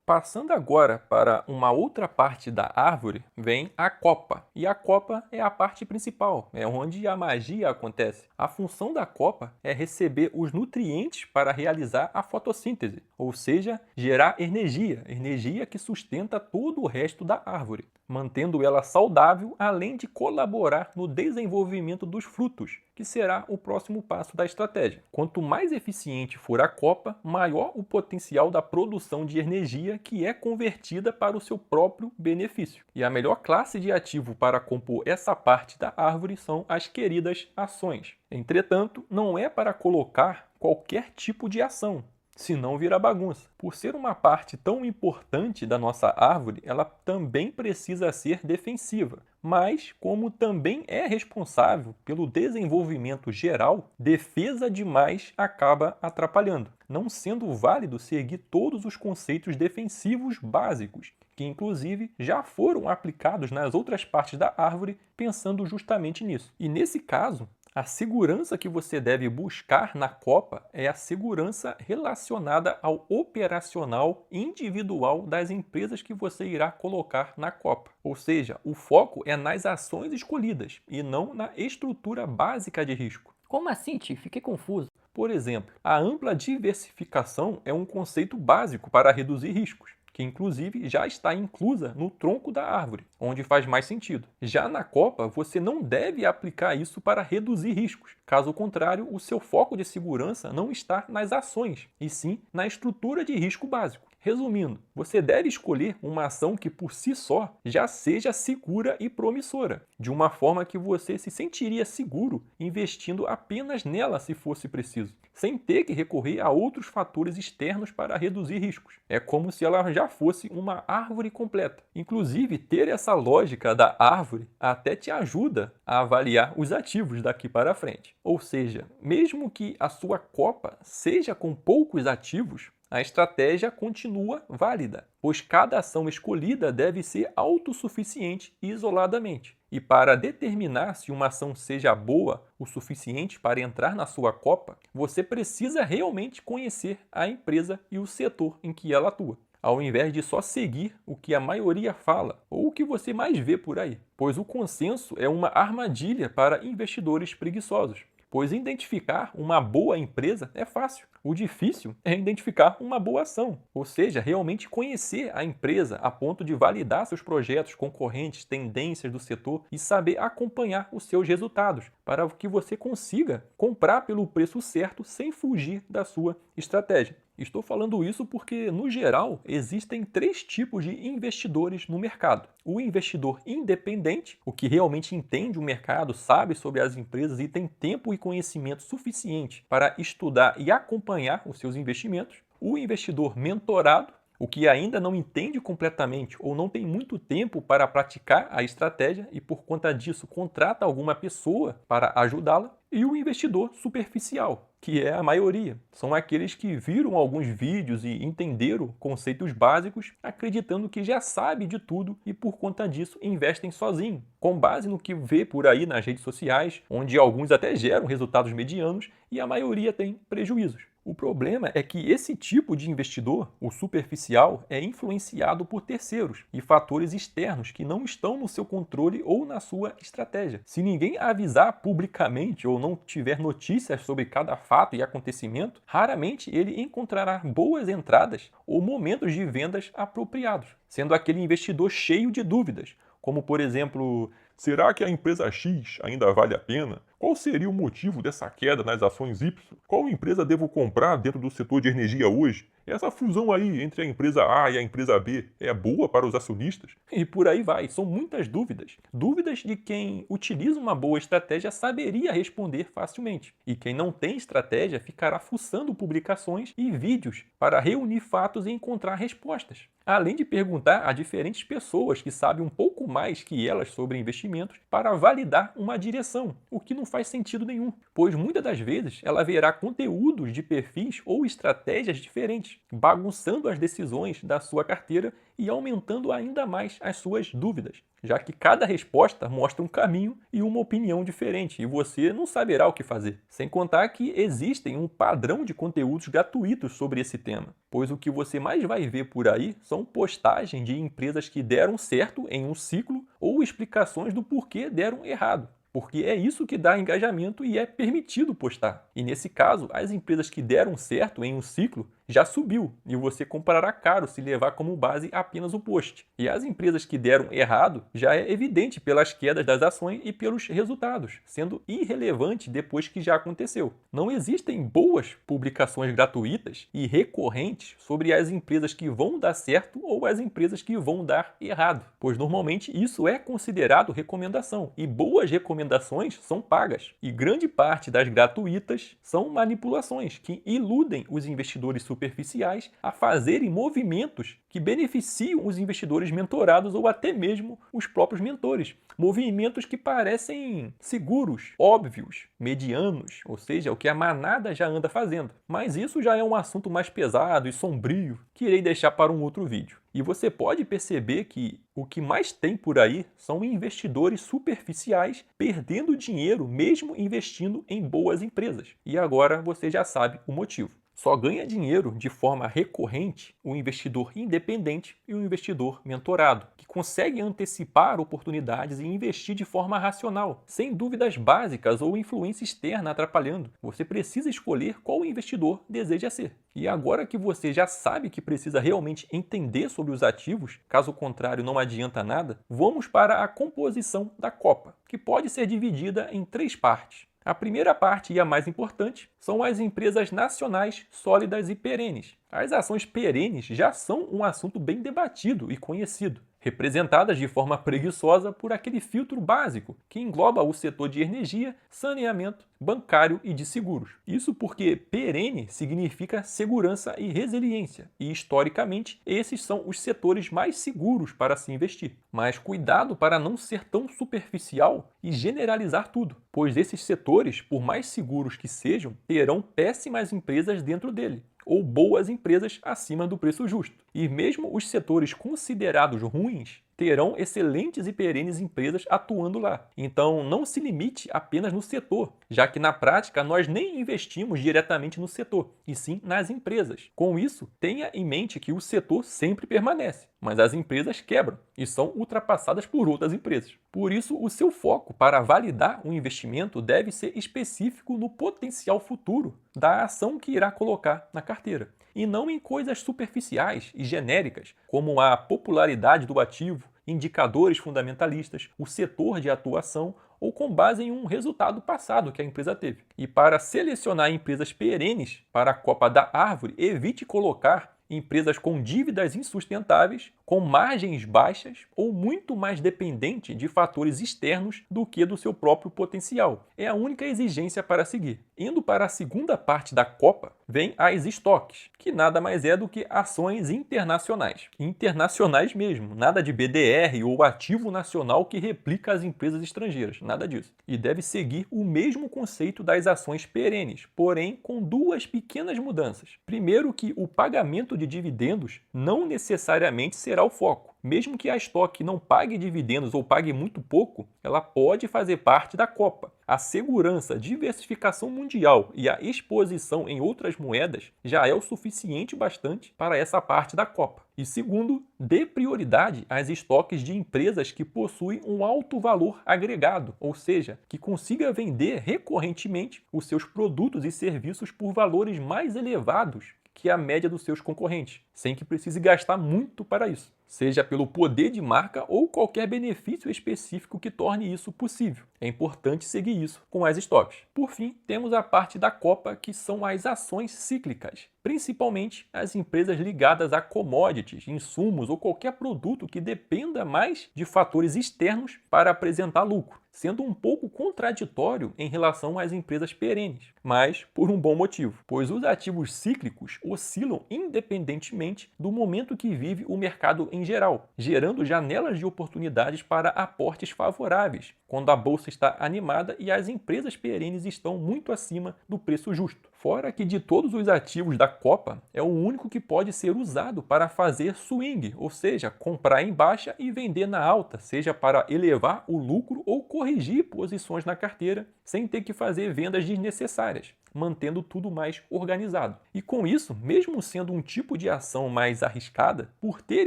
Passando agora para uma outra parte da árvore, vem a copa. E a copa é a parte principal, é onde a magia acontece. A função da copa é receber os nutrientes para realizar a fotossíntese, ou seja, gerar energia que sustenta todo o resto da árvore, mantendo ela saudável, além de colaborar no desenvolvimento dos frutos, que será o próximo passo da estratégia. Quanto mais eficiente for a copa, maior o potencial da produção de energia que é convertida para o seu próprio benefício. E a melhor classe de ativo para compor essa parte da árvore são as queridas ações. Entretanto, não é para colocar qualquer tipo de ação, senão vira bagunça. Por ser uma parte tão importante da nossa árvore, ela também precisa ser defensiva. Mas, como também é responsável pelo desenvolvimento geral, defesa demais acaba atrapalhando, não sendo válido seguir todos os conceitos defensivos básicos, que inclusive já foram aplicados nas outras partes da árvore pensando justamente nisso. E nesse caso, a segurança que você deve buscar na copa é a segurança relacionada ao operacional individual das empresas que você irá colocar na copa. Ou seja, o foco é nas ações escolhidas e não na estrutura básica de risco. Como assim, tio? Fiquei confuso. Por exemplo, a ampla diversificação é um conceito básico para reduzir riscos, que inclusive já está inclusa no tronco da árvore, onde faz mais sentido. Já na copa, você não deve aplicar isso para reduzir riscos. Caso contrário, o seu foco de segurança não está nas ações, e sim na estrutura de risco básico. Resumindo, você deve escolher uma ação que por si só já seja segura e promissora, de uma forma que você se sentiria seguro investindo apenas nela se fosse preciso, sem ter que recorrer a outros fatores externos para reduzir riscos. É como se ela já fosse uma árvore completa. Inclusive, ter essa lógica da árvore até te ajuda a avaliar os ativos daqui para frente. Ou seja, mesmo que a sua copa seja com poucos ativos, a estratégia continua válida, pois cada ação escolhida deve ser autossuficiente isoladamente. E para determinar se uma ação seja boa o suficiente para entrar na sua copa, você precisa realmente conhecer a empresa e o setor em que ela atua, ao invés de só seguir o que a maioria fala ou o que você mais vê por aí. Pois o consenso é uma armadilha para investidores preguiçosos. Pois identificar uma boa empresa é fácil. O difícil é identificar uma boa ação, ou seja, realmente conhecer a empresa a ponto de validar seus projetos, concorrentes, tendências do setor e saber acompanhar os seus resultados, para que você consiga comprar pelo preço certo sem fugir da sua estratégia. Estou falando isso porque, no geral, existem 3 tipos de investidores no mercado. O investidor independente, o que realmente entende o mercado, sabe sobre as empresas e tem tempo e conhecimento suficiente para estudar e acompanhar os seus investimentos. O investidor mentorado, o que ainda não entende completamente ou não tem muito tempo para praticar a estratégia e, por conta disso, contrata alguma pessoa para ajudá-la. E o investidor superficial, que é a maioria. São aqueles que viram alguns vídeos e entenderam conceitos básicos, acreditando que já sabe de tudo e, por conta disso, investem sozinho, com base no que vê por aí nas redes sociais, onde alguns até geram resultados medianos e a maioria tem prejuízos. O problema é que esse tipo de investidor, o superficial, é influenciado por terceiros e fatores externos que não estão no seu controle ou na sua estratégia. Se ninguém avisar publicamente ou não tiver notícias sobre cada fato e acontecimento, raramente ele encontrará boas entradas ou momentos de vendas apropriados, sendo aquele investidor cheio de dúvidas, como por exemplo: será que a empresa X ainda vale a pena? Qual seria o motivo dessa queda nas ações Y? Qual empresa devo comprar dentro do setor de energia hoje? Essa fusão aí entre a empresa A e a empresa B é boa para os acionistas? E por aí vai, são muitas dúvidas. Dúvidas de quem utiliza uma boa estratégia saberia responder facilmente. E quem não tem estratégia ficará fuçando publicações e vídeos para reunir fatos e encontrar respostas. Além de perguntar a diferentes pessoas que sabem um pouco mais que elas sobre investimentos para validar uma direção, o que não faz sentido nenhum, pois muitas das vezes ela verá conteúdos de perfis ou estratégias diferentes, bagunçando as decisões da sua carteira e aumentando ainda mais as suas dúvidas, já que cada resposta mostra um caminho e uma opinião diferente e você não saberá o que fazer. Sem contar que existem um padrão de conteúdos gratuitos sobre esse tema, pois o que você mais vai ver por aí são postagens de empresas que deram certo em um ciclo ou explicações do porquê deram errado. Porque é isso que dá engajamento e é permitido postar. E nesse caso, as empresas que deram certo em um ciclo já subiu e você comprará caro se levar como base apenas o post. E as empresas que deram errado já é evidente pelas quedas das ações e pelos resultados, sendo irrelevante depois que já aconteceu. Não existem boas publicações gratuitas e recorrentes sobre as empresas que vão dar certo ou as empresas que vão dar errado, pois normalmente isso é considerado recomendação e boas recomendações são pagas. E grande parte das gratuitas são manipulações que iludem os investidores superficiais a fazerem movimentos que beneficiam os investidores mentorados ou até mesmo os próprios mentores. Movimentos que parecem seguros, óbvios, medianos, ou seja, o que a manada já anda fazendo. Mas isso já é um assunto mais pesado e sombrio que irei deixar para um outro vídeo. E você pode perceber que o que mais tem por aí são investidores superficiais perdendo dinheiro mesmo investindo em boas empresas. E agora você já sabe o motivo. Só ganha dinheiro de forma recorrente o investidor independente e o investidor mentorado, que consegue antecipar oportunidades e investir de forma racional, sem dúvidas básicas ou influência externa atrapalhando. Você precisa escolher qual investidor deseja ser. E agora que você já sabe que precisa realmente entender sobre os ativos, caso contrário não adianta nada, vamos para a composição da copa, que pode ser dividida em 3 partes. A primeira parte e a mais importante são as empresas nacionais sólidas e perenes. As ações perenes já são um assunto bem debatido e conhecido, representadas de forma preguiçosa por aquele filtro básico que engloba o setor de energia, saneamento, bancário e de seguros. Isso porque perene significa segurança e resiliência, e historicamente esses são os setores mais seguros para se investir. Mas cuidado para não ser tão superficial e generalizar tudo, pois esses setores, por mais seguros que sejam, terão péssimas empresas dentro dele, ou boas empresas acima do preço justo. E mesmo os setores considerados ruins terão excelentes e perenes empresas atuando lá. Então não se limite apenas no setor, já que na prática nós nem investimos diretamente no setor, e sim nas empresas. Com isso, tenha em mente que o setor sempre permanece, mas as empresas quebram e são ultrapassadas por outras empresas. Por isso, o seu foco para validar um investimento deve ser específico no potencial futuro da ação que irá colocar na carteira, e não em coisas superficiais e genéricas, como a popularidade do ativo, indicadores fundamentalistas, o setor de atuação ou com base em um resultado passado que a empresa teve. E para selecionar empresas perenes para a Copa da Árvore, evite colocar empresas com dívidas insustentáveis, com margens baixas ou muito mais dependente de fatores externos do que do seu próprio potencial. É a única exigência para seguir. Indo para a segunda parte da Copa, vem as estoques, que nada mais é do que ações internacionais. Internacionais mesmo, nada de BDR ou ativo nacional que replica as empresas estrangeiras, nada disso. E deve seguir o mesmo conceito das ações perenes, porém com duas pequenas mudanças. Primeiro, que o pagamento de dividendos não necessariamente será o foco. Mesmo que a estoque não pague dividendos ou pague muito pouco, ela pode fazer parte da Copa. A segurança, diversificação mundial e a exposição em outras moedas já é o suficiente bastante para essa parte da Copa. E segundo, dê prioridade às estoques de empresas que possuem um alto valor agregado, ou seja, que consiga vender recorrentemente os seus produtos e serviços por valores mais elevados que a média dos seus concorrentes, sem que precise gastar muito para isso, seja pelo poder de marca ou qualquer benefício específico que torne isso possível. É importante seguir isso com as estoques. Por fim, temos a parte da Copa, que são as ações cíclicas, principalmente as empresas ligadas a commodities, insumos ou qualquer produto que dependa mais de fatores externos para apresentar lucro, sendo um pouco contraditório em relação às empresas perenes, mas por um bom motivo, pois os ativos cíclicos oscilam independentemente do momento que vive o mercado em geral, gerando janelas de oportunidades para aportes favoráveis, quando a bolsa está animada e as empresas perenes estão muito acima do preço justo. Fora que de todos os ativos da Copa, é o único que pode ser usado para fazer swing, ou seja, comprar em baixa e vender na alta, seja para elevar o lucro ou corrigir posições na carteira sem ter que fazer vendas desnecessárias, mantendo tudo mais organizado. E com isso, mesmo sendo um tipo de ação mais arriscada, por ter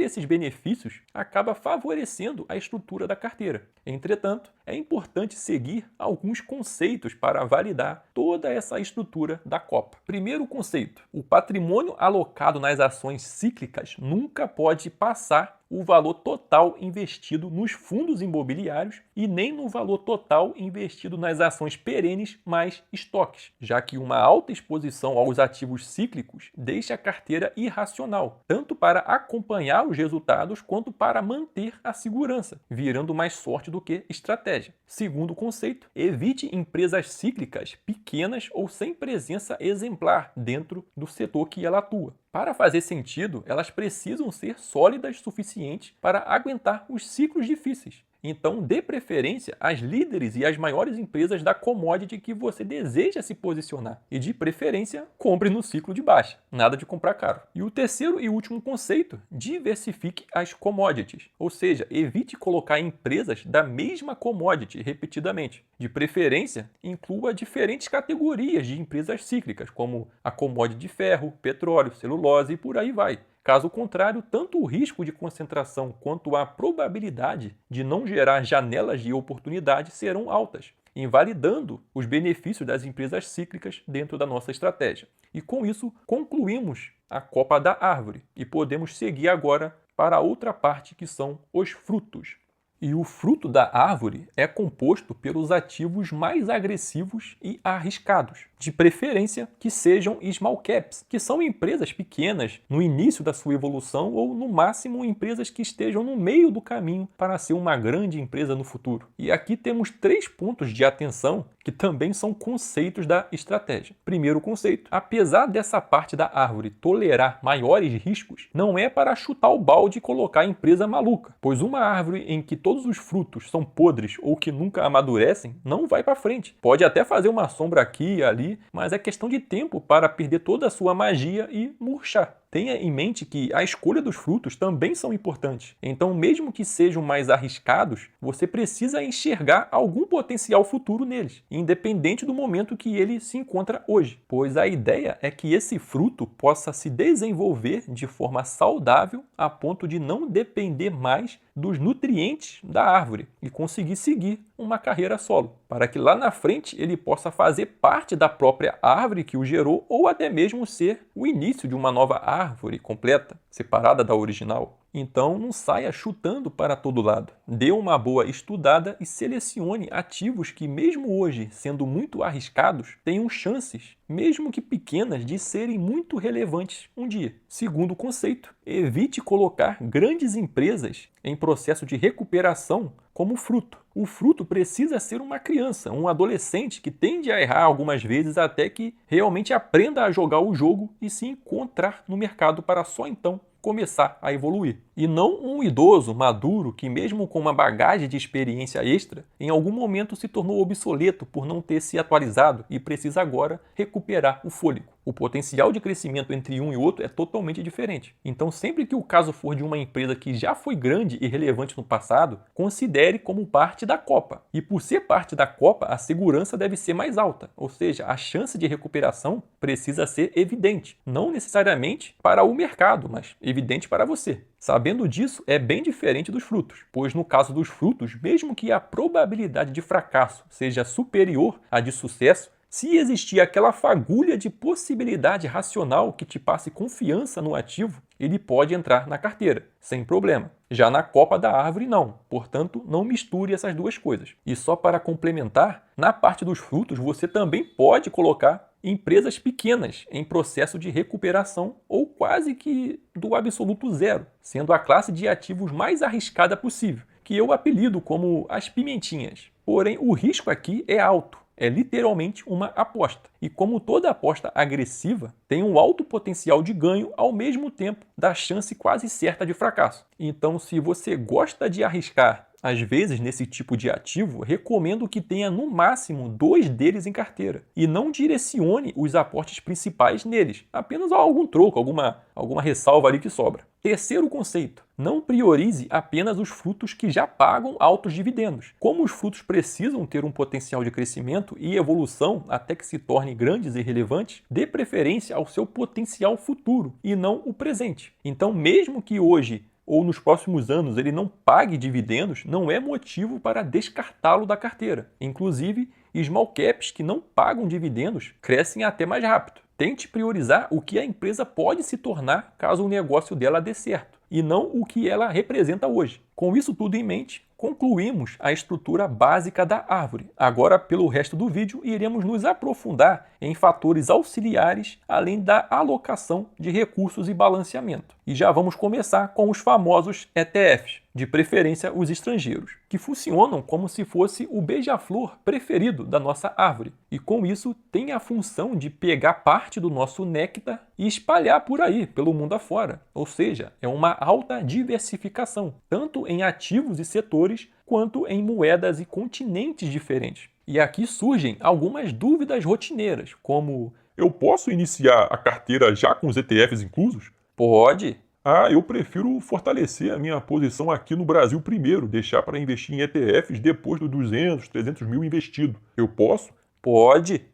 esses benefícios, acaba favorecendo a estrutura da carteira. Entretanto, é importante seguir alguns conceitos para validar toda essa estrutura da Copa. Primeiro conceito: o patrimônio alocado nas ações cíclicas nunca pode passar o valor total investido nos fundos imobiliários e nem no valor total investido nas ações perenes mais estoques, já que uma alta exposição aos ativos cíclicos deixa a carteira irracional, tanto para acompanhar os resultados quanto para manter a segurança, virando mais sorte do que estratégia. Segundo conceito, evite empresas cíclicas pequenas ou sem presença exemplar dentro do setor que ela atua. Para fazer sentido, elas precisam ser sólidas o suficiente para aguentar os ciclos difíceis. Então, dê preferência às líderes e às maiores empresas da commodity que você deseja se posicionar. E, de preferência, compre no ciclo de baixa. Nada de comprar caro. E o terceiro e último conceito: diversifique as commodities. Ou seja, evite colocar empresas da mesma commodity repetidamente. De preferência, inclua diferentes categorias de empresas cíclicas, como a commodity de ferro, petróleo, celulose e por aí vai. Caso contrário, tanto o risco de concentração quanto a probabilidade de não gerar janelas de oportunidade serão altas, invalidando os benefícios das empresas cíclicas dentro da nossa estratégia. E com isso, concluímos a Copa da Árvore e podemos seguir agora para a outra parte, que são os frutos. E o fruto da árvore é composto pelos ativos mais agressivos e arriscados, de preferência que sejam small caps, que são empresas pequenas no início da sua evolução ou, no máximo, empresas que estejam no meio do caminho para ser uma grande empresa no futuro. E aqui temos 3 pontos de atenção que também são conceitos da estratégia. Primeiro conceito: apesar dessa parte da árvore tolerar maiores riscos, não é para chutar o balde e colocar a empresa maluca, pois uma árvore em que todos os frutos são podres ou que nunca amadurecem não vai para frente. Pode até fazer uma sombra aqui e ali, mas é questão de tempo para perder toda a sua magia e murchar. Tenha em mente que a escolha dos frutos também são importantes. Então, mesmo que sejam mais arriscados, você precisa enxergar algum potencial futuro neles, independente do momento que ele se encontra hoje. Pois a ideia é que esse fruto possa se desenvolver de forma saudável a ponto de não depender mais dos nutrientes da árvore e conseguir seguir uma carreira solo, para que lá na frente ele possa fazer parte da própria árvore que o gerou ou até mesmo ser o início de uma nova árvore completa, separada da original. Então não saia chutando para todo lado. Dê uma boa estudada e selecione ativos que, mesmo hoje sendo muito arriscados, tenham chances, mesmo que pequenas, de serem muito relevantes um dia. Segundo conceito: evite colocar grandes empresas em processo de recuperação como fruto. O fruto precisa ser uma criança, um adolescente que tende a errar algumas vezes até que realmente aprenda a jogar o jogo e se encontrar no mercado para só então começar a evoluir. E não um idoso maduro que, mesmo com uma bagagem de experiência extra, em algum momento se tornou obsoleto por não ter se atualizado e precisa agora recuperar o fôlego. O potencial de crescimento entre um e outro é totalmente diferente. Então, sempre que o caso for de uma empresa que já foi grande e relevante no passado, considere como parte da copa. E por ser parte da copa, a segurança deve ser mais alta, ou seja, a chance de recuperação precisa ser evidente. Não necessariamente para o mercado, mas evidente para você. Sabendo disso, é bem diferente dos frutos, pois no caso dos frutos, mesmo que a probabilidade de fracasso seja superior à de sucesso, se existir aquela fagulha de possibilidade racional que te passe confiança no ativo, ele pode entrar na carteira, sem problema. Já na copa da árvore, não. Portanto, não misture essas duas coisas. E só para complementar, na parte dos frutos, você também pode colocar empresas pequenas em processo de recuperação ou quase que do absoluto zero, sendo a classe de ativos mais arriscada possível, que eu apelido como as pimentinhas. Porém, o risco aqui é alto. É literalmente uma aposta. E como toda aposta agressiva, tem um alto potencial de ganho ao mesmo tempo da chance quase certa de fracasso. Então, se você gosta de arriscar, às vezes, nesse tipo de ativo, recomendo que tenha no máximo 2 deles em carteira. E não direcione os aportes principais neles. Apenas algum troco, alguma ressalva ali que sobra. Terceiro conceito: não priorize apenas os frutos que já pagam altos dividendos. Como os frutos precisam ter um potencial de crescimento e evolução até que se tornem grandes e relevantes, dê preferência ao seu potencial futuro e não o presente. Então, mesmo que hoje ou nos próximos anos ele não pague dividendos, não é motivo para descartá-lo da carteira. Inclusive, small caps que não pagam dividendos crescem até mais rápido. Tente priorizar o que a empresa pode se tornar caso o negócio dela dê certo, e não o que ela representa hoje. Com isso tudo em mente, concluímos a estrutura básica da árvore. Agora, pelo resto do vídeo, iremos nos aprofundar em fatores auxiliares, além da alocação de recursos e balanceamento. E já vamos começar com os famosos ETFs, de preferência os estrangeiros, que funcionam como se fosse o beija-flor preferido da nossa árvore. E com isso, tem a função de pegar parte do nosso néctar e espalhar por aí, pelo mundo afora. Ou seja, é uma alta diversificação, tanto em ativos e setores, quanto em moedas e continentes diferentes. E aqui surgem algumas dúvidas rotineiras, como: Eu posso iniciar a carteira já com os ETFs inclusos? pode? Eu prefiro fortalecer a minha posição aqui no Brasil primeiro, deixar para investir em ETFs depois dos 200, 300 mil investido. Eu posso? Pode?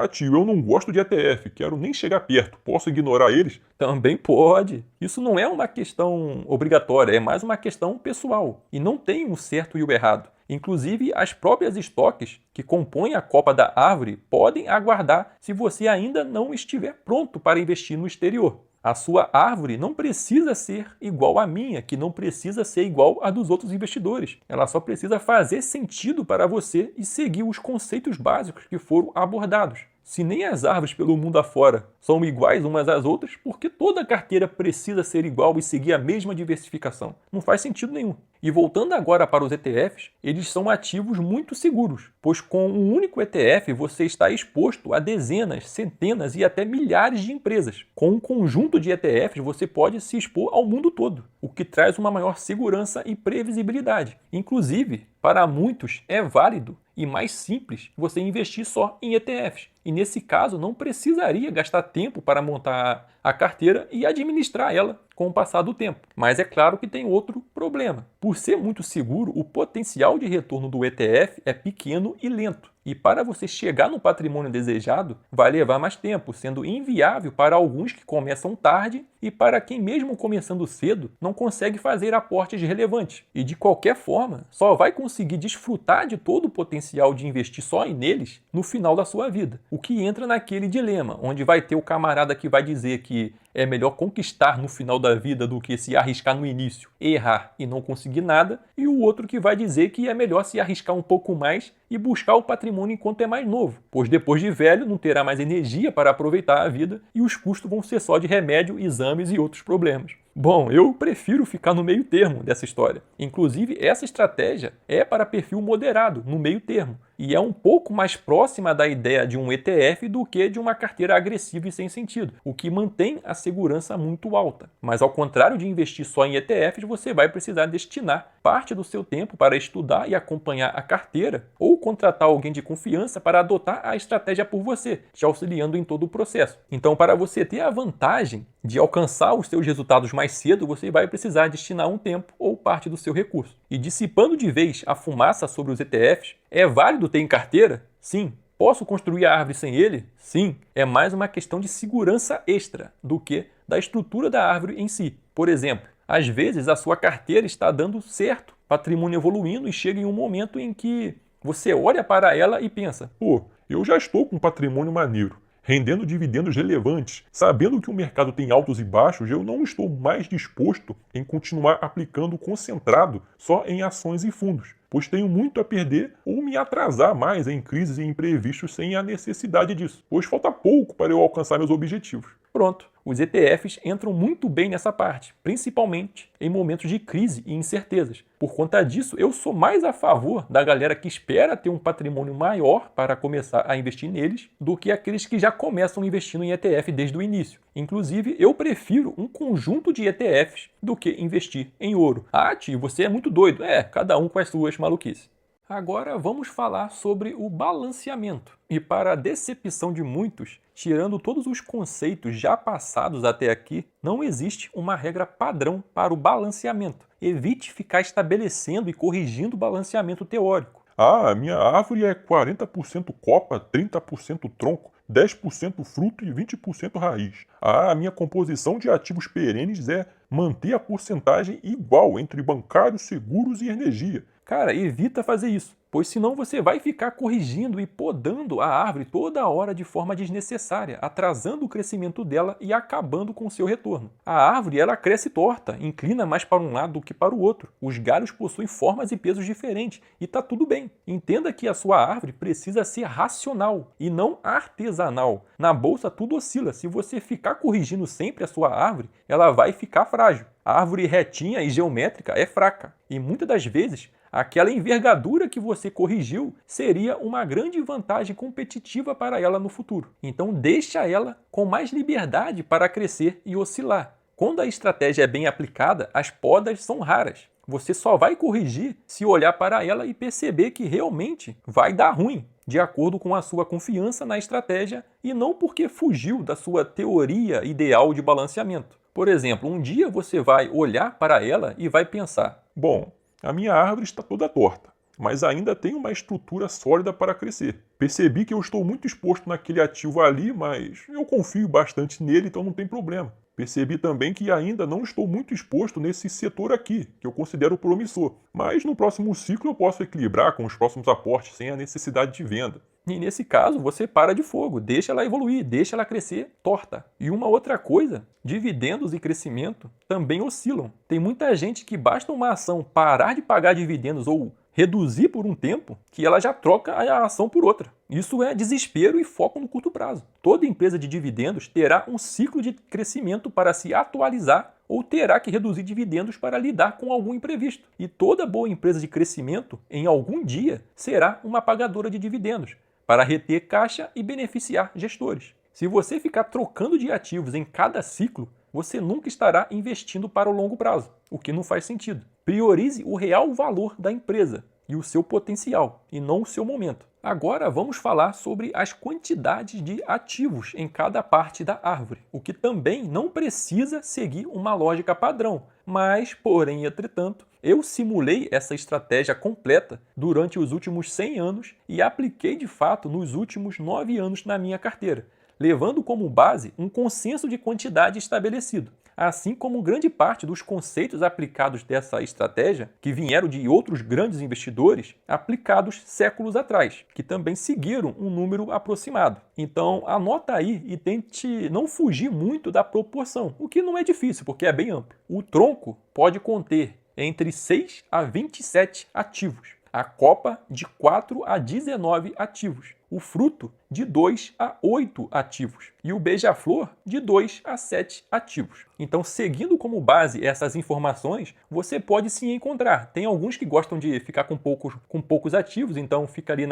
Tio, eu não gosto de ETF, quero nem chegar perto. Posso ignorar eles? Também pode. Isso não é uma questão obrigatória, é mais uma questão pessoal. E não tem um certo e o errado. Inclusive, as próprias estoques que compõem a copa da árvore podem aguardar se você ainda não estiver pronto para investir no exterior. A sua árvore não precisa ser igual à minha, que não precisa ser igual à dos outros investidores. Ela só precisa fazer sentido para você e seguir os conceitos básicos que foram abordados. Se nem as árvores pelo mundo afora são iguais umas às outras, por que toda carteira precisa ser igual e seguir a mesma diversificação? Não faz sentido nenhum. E voltando agora para os ETFs, eles são ativos muito seguros, pois com um único ETF você está exposto a dezenas, centenas e até milhares de empresas. Com um conjunto de ETFs você pode se expor ao mundo todo, o que traz uma maior segurança e previsibilidade. Inclusive, para muitos é válido e mais simples você investir só em ETFs. E nesse caso não precisaria gastar tempo para montar a carteira e administrar ela com o passar do tempo. Mas é claro que tem outro problema. Por ser muito seguro, o potencial de retorno do ETF é pequeno e lento. E para você chegar no patrimônio desejado, vai levar mais tempo, sendo inviável para alguns que começam tarde e para quem mesmo começando cedo não consegue fazer aportes relevantes. E de qualquer forma, só vai conseguir desfrutar de todo o potencial de investir só neles no final da sua vida. O que entra naquele dilema, onde vai ter o camarada que vai dizer que é melhor conquistar no final da vida do que se arriscar no início, errar e não conseguir nada, e o outro que vai dizer que é melhor se arriscar um pouco mais e buscar o patrimônio enquanto é mais novo, pois depois de velho não terá mais energia para aproveitar a vida e os custos vão ser só de remédio, exames e outros problemas. Bom, eu prefiro ficar no meio termo dessa história. Inclusive, essa estratégia é para perfil moderado, no meio termo, e é um pouco mais próxima da ideia de um ETF do que de uma carteira agressiva e sem sentido, o que mantém a segurança muito alta. Mas ao contrário de investir só em ETFs, você vai precisar destinar parte do seu tempo para estudar e acompanhar a carteira ou contratar alguém de confiança para adotar a estratégia por você, te auxiliando em todo o processo. Então, para você ter a vantagem de alcançar os seus resultados mais cedo, você vai precisar destinar um tempo ou parte do seu recurso. E dissipando de vez a fumaça sobre os ETFs, é válido ter em carteira? Sim. Posso construir a árvore sem ele? Sim. É mais uma questão de segurança extra do que da estrutura da árvore em si. Por exemplo, às vezes a sua carteira está dando certo, patrimônio evoluindo e chega em um momento em que você olha para ela e pensa: Pô, eu já estou com um patrimônio maneiro, rendendo dividendos relevantes. Sabendo que o mercado tem altos e baixos, eu não estou mais disposto em continuar aplicando concentrado só em ações e fundos, pois tenho muito a perder ou me atrasar mais em crises e imprevistos sem a necessidade disso, pois falta pouco para eu alcançar meus objetivos. Pronto, os ETFs entram muito bem nessa parte, principalmente em momentos de crise e incertezas. Por conta disso, eu sou mais a favor da galera que espera ter um patrimônio maior para começar a investir neles do que aqueles que já começam investindo em ETF desde o início. Inclusive, eu prefiro um conjunto de ETFs do que investir em ouro. Ah, tio, você é muito doido. Cada um com as suas maluquices. Agora vamos falar sobre o balanceamento. E para a decepção de muitos, tirando todos os conceitos já passados até aqui, não existe uma regra padrão para o balanceamento. Evite ficar estabelecendo e corrigindo o balanceamento teórico. Ah, a minha árvore é 40% copa, 30% tronco, 10% fruto e 20% raiz. Ah, a minha composição de ativos perenes é manter a porcentagem igual entre bancários, seguros e energia. Cara, evita fazer isso, pois senão você vai ficar corrigindo e podando a árvore toda hora de forma desnecessária, atrasando o crescimento dela e acabando com o seu retorno. A árvore ela cresce torta, inclina mais para um lado do que para o outro. Os galhos possuem formas e pesos diferentes e está tudo bem. Entenda que a sua árvore precisa ser racional e não artesanal. Na bolsa tudo oscila. Se você ficar corrigindo sempre a sua árvore, ela vai ficar frágil. A árvore retinha e geométrica é fraca e muitas das vezes aquela envergadura que você corrigiu seria uma grande vantagem competitiva para ela no futuro. Então deixa ela com mais liberdade para crescer e oscilar. Quando a estratégia é bem aplicada, as podas são raras. Você só vai corrigir se olhar para ela e perceber que realmente vai dar ruim, de acordo com a sua confiança na estratégia e não porque fugiu da sua teoria ideal de balanceamento. Por exemplo, um dia você vai olhar para ela e vai pensar: bom, a minha árvore está toda torta, mas ainda tem uma estrutura sólida para crescer. Percebi que eu estou muito exposto naquele ativo ali, mas eu confio bastante nele, então não tem problema. Percebi também que ainda não estou muito exposto nesse setor aqui, que eu considero promissor, mas no próximo ciclo eu posso equilibrar com os próximos aportes sem a necessidade de venda. E nesse caso, você para de fogo, deixa ela evoluir, deixa ela crescer torta. E uma outra coisa, dividendos e crescimento também oscilam. Tem muita gente que basta uma ação parar de pagar dividendos ou reduzir por um tempo, que ela já troca a ação por outra. Isso é desespero e foco no curto prazo. Toda empresa de dividendos terá um ciclo de crescimento para se atualizar ou terá que reduzir dividendos para lidar com algum imprevisto. E toda boa empresa de crescimento, em algum dia, será uma pagadora de dividendos, para reter caixa e beneficiar gestores. Se você ficar trocando de ativos em cada ciclo, você nunca estará investindo para o longo prazo, o que não faz sentido. Priorize o real valor da empresa e o seu potencial, e não o seu momento. Agora vamos falar sobre as quantidades de ativos em cada parte da árvore, o que também não precisa seguir uma lógica padrão, mas, porém, entretanto, eu simulei essa estratégia completa durante os últimos 100 anos e apliquei de fato nos últimos 9 anos na minha carteira, levando como base um consenso de quantidade estabelecido, assim como grande parte dos conceitos aplicados dessa estratégia, que vieram de outros grandes investidores, aplicados séculos atrás, que também seguiram um número aproximado. Então, anota aí e tente não fugir muito da proporção, o que não é difícil, porque é bem amplo. O tronco pode conter entre 6 a 27 ativos, a copa de 4 a 19 ativos, o fruto de 2 a 8 ativos e o beija-flor de 2 a 7 ativos. Então, seguindo como base essas informações, você pode se encontrar. Tem alguns que gostam de ficar com poucos ativos, então fica ali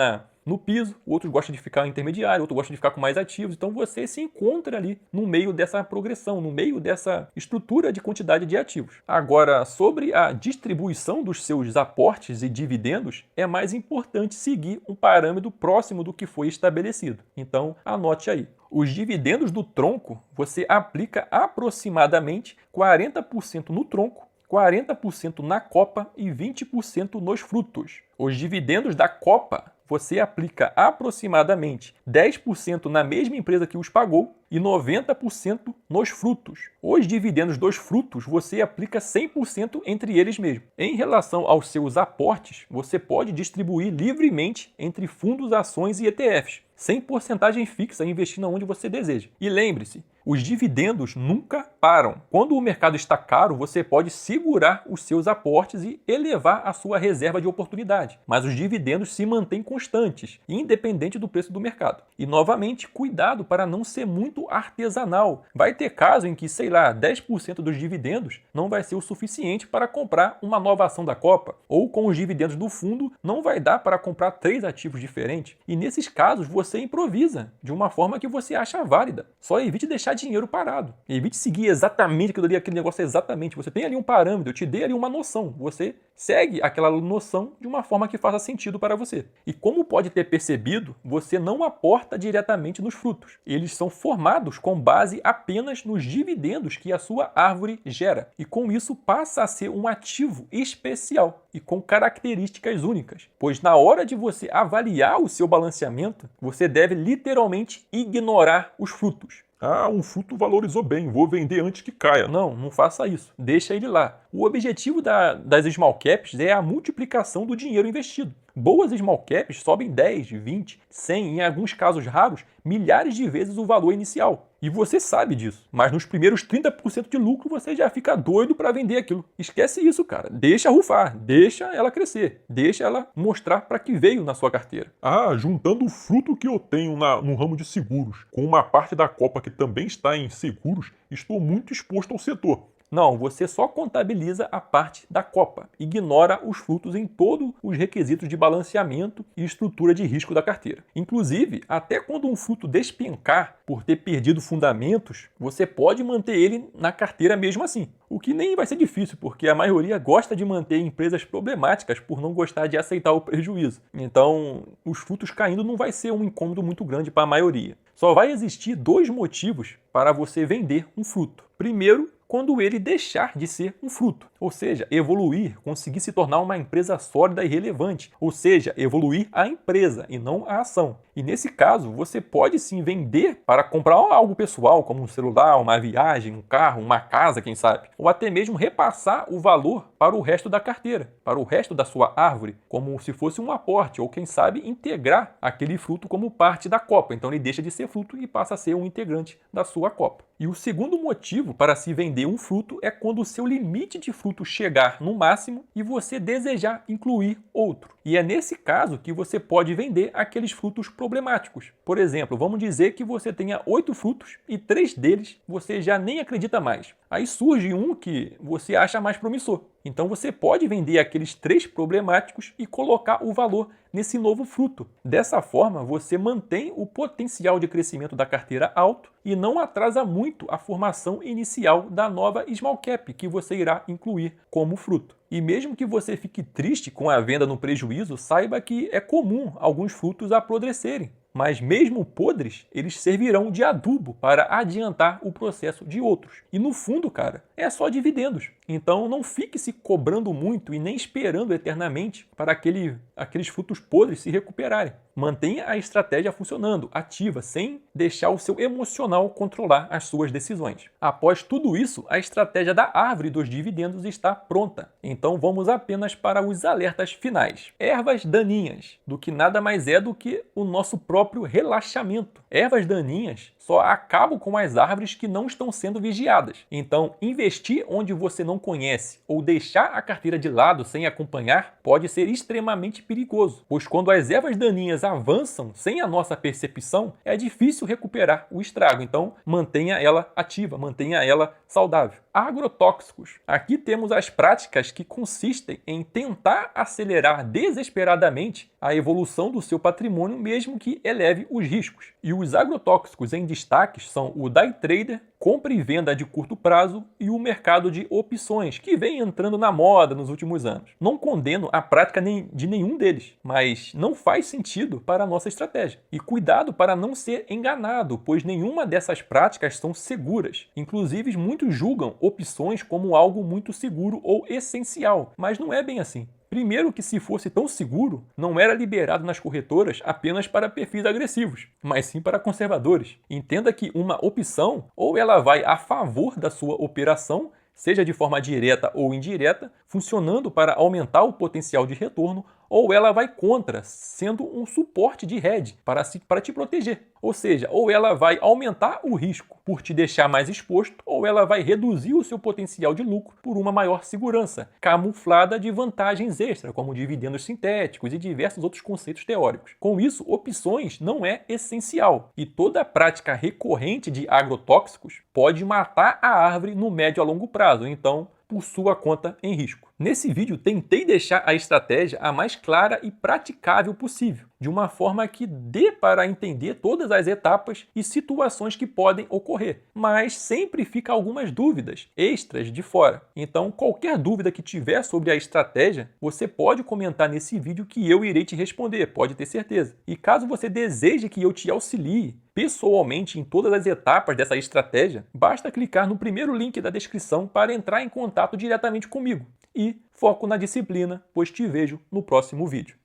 no piso, outros gostam de ficar intermediário, outros gostam de ficar com mais ativos, então você se encontra ali no meio dessa progressão, no meio dessa estrutura de quantidade de ativos. Agora, sobre a distribuição dos seus aportes e dividendos, é mais importante seguir um parâmetro próximo do que foi estabelecido. Então, anote aí. Os dividendos do tronco, você aplica aproximadamente 40% no tronco, 40% na copa e 20% nos frutos. Os dividendos da copa, você aplica aproximadamente 10% na mesma empresa que os pagou e 90% nos frutos. Os dividendos dos frutos, você aplica 100% entre eles mesmos. Em relação aos seus aportes, você pode distribuir livremente entre fundos, ações e ETFs, sem porcentagem fixa, investindo onde você deseja. E lembre-se, os dividendos nunca param. Quando o mercado está caro, você pode segurar os seus aportes e elevar a sua reserva de oportunidade. Mas os dividendos se mantêm constantes, independente do preço do mercado. E, novamente, cuidado para não ser muito artesanal. Vai ter caso em que, 10% dos dividendos não vai ser o suficiente para comprar uma nova ação da Copa. Ou com os dividendos do fundo, não vai dar para comprar 3 ativos diferentes. E nesses casos, você improvisa de uma forma que você acha válida. Só evite deixar dinheiro parado. Evite seguir exatamente aquele negócio exatamente. Você tem ali um parâmetro, eu te dei ali uma noção. Você segue aquela noção de uma forma que faça sentido para você. E como pode ter percebido, você não aporta diretamente nos frutos. Eles são formados com base apenas nos dividendos que a sua árvore gera. E com isso passa a ser um ativo especial e com características únicas. Pois na hora de você avaliar o seu balanceamento, você deve literalmente ignorar os frutos. Ah, um fruto valorizou bem, vou vender antes que caia. Não faça isso. Deixa ele lá. O objetivo das small caps é a multiplicação do dinheiro investido. Boas small caps sobem 10, 20, 100, em alguns casos raros, milhares de vezes o valor inicial. E você sabe disso. Mas nos primeiros 30% de lucro você já fica doido para vender aquilo. Esquece isso, cara. Deixa rufar, deixa ela crescer, deixa ela mostrar para que veio na sua carteira. Ah, juntando o fruto que eu tenho no ramo de seguros com uma parte da Copa que também está em seguros, estou muito exposto ao setor. Não, você só contabiliza a parte da copa. Ignora os frutos em todos os requisitos de balanceamento e estrutura de risco da carteira. Inclusive, até quando um fruto despencar por ter perdido fundamentos, você pode manter ele na carteira mesmo assim. O que nem vai ser difícil, porque a maioria gosta de manter empresas problemáticas por não gostar de aceitar o prejuízo. Então, os frutos caindo não vai ser um incômodo muito grande para a maioria. Só vai existir 2 motivos para você vender um fruto. Primeiro, quando ele deixar de ser um fruto, ou seja, evoluir, conseguir se tornar uma empresa sólida e relevante, ou seja, evoluir a empresa e não a ação. E nesse caso, você pode sim vender para comprar algo pessoal, como um celular, uma viagem, um carro, uma casa, quem sabe, ou até mesmo repassar o valor para o resto da carteira, para o resto da sua árvore, como se fosse um aporte, ou quem sabe integrar aquele fruto como parte da copa. Então ele deixa de ser fruto e passa a ser um integrante da sua copa. E o segundo motivo para se vender um fruto é quando o seu limite de fruto chegar no máximo e você desejar incluir outro. E é nesse caso que você pode vender aqueles frutos problemáticos. Por exemplo, vamos dizer que você tenha 8 frutos e 3 deles você já nem acredita mais. Aí surge um que você acha mais promissor. Então você pode vender aqueles 3 problemáticos e colocar o valor nesse novo fruto. Dessa forma, você mantém o potencial de crescimento da carteira alto e não atrasa muito a formação inicial da nova small cap que você irá incluir como fruto. E mesmo que você fique triste com a venda no prejuízo, saiba que é comum alguns frutos apodrecerem. Mas mesmo podres, eles servirão de adubo para adiantar o processo de outros. E no fundo, cara, é só dividendos. Então não fique se cobrando muito e nem esperando eternamente para aqueles frutos podres se recuperarem. Mantenha a estratégia funcionando, ativa, sem deixar o seu emocional controlar as suas decisões. Após tudo isso, a estratégia da árvore dos dividendos está pronta. Então vamos apenas para os alertas finais. Ervas daninhas, do que nada mais é do que o nosso próprio relaxamento. Ervas daninhas só acabam com as árvores que não estão sendo vigiadas. Então, investir onde você não conhece ou deixar a carteira de lado sem acompanhar pode ser extremamente perigoso, pois quando as ervas daninhas avançam sem a nossa percepção, é difícil recuperar o estrago. Então, mantenha ela ativa, mantenha ela saudável. Agrotóxicos. Aqui temos as práticas que consistem em tentar acelerar desesperadamente a evolução do seu patrimônio, mesmo que eleve os riscos. E os agrotóxicos em destaques são o day trader, compra e venda de curto prazo, e o mercado de opções, que vem entrando na moda nos últimos anos. Não condeno a prática de nenhum deles, mas não faz sentido para a nossa estratégia. E cuidado para não ser enganado, pois nenhuma dessas práticas são seguras. Inclusive, muitos julgam opções como algo muito seguro ou essencial, mas não é bem assim. Primeiro que se fosse tão seguro, não era liberado nas corretoras apenas para perfis agressivos, mas sim para conservadores. Entenda que uma opção, ou ela vai a favor da sua operação, seja de forma direta ou indireta, funcionando para aumentar o potencial de retorno, ou ela vai contra, sendo um suporte de hedge para te proteger. Ou seja, ou ela vai aumentar o risco por te deixar mais exposto, ou ela vai reduzir o seu potencial de lucro por uma maior segurança, camuflada de vantagens extras, como dividendos sintéticos e diversos outros conceitos teóricos. Com isso, opções não é essencial, e toda prática recorrente de agrotóxicos pode matar a árvore no médio a longo prazo. Então, por sua conta em risco. Nesse vídeo, tentei deixar a estratégia a mais clara e praticável possível, de uma forma que dê para entender todas as etapas e situações que podem ocorrer, mas sempre fica algumas dúvidas extras de fora. Então, qualquer dúvida que tiver sobre a estratégia, você pode comentar nesse vídeo que eu irei te responder, pode ter certeza. E caso você deseje que eu te auxilie pessoalmente em todas as etapas dessa estratégia, basta clicar no primeiro link da descrição para entrar em contato diretamente comigo. E foco na disciplina, pois te vejo no próximo vídeo.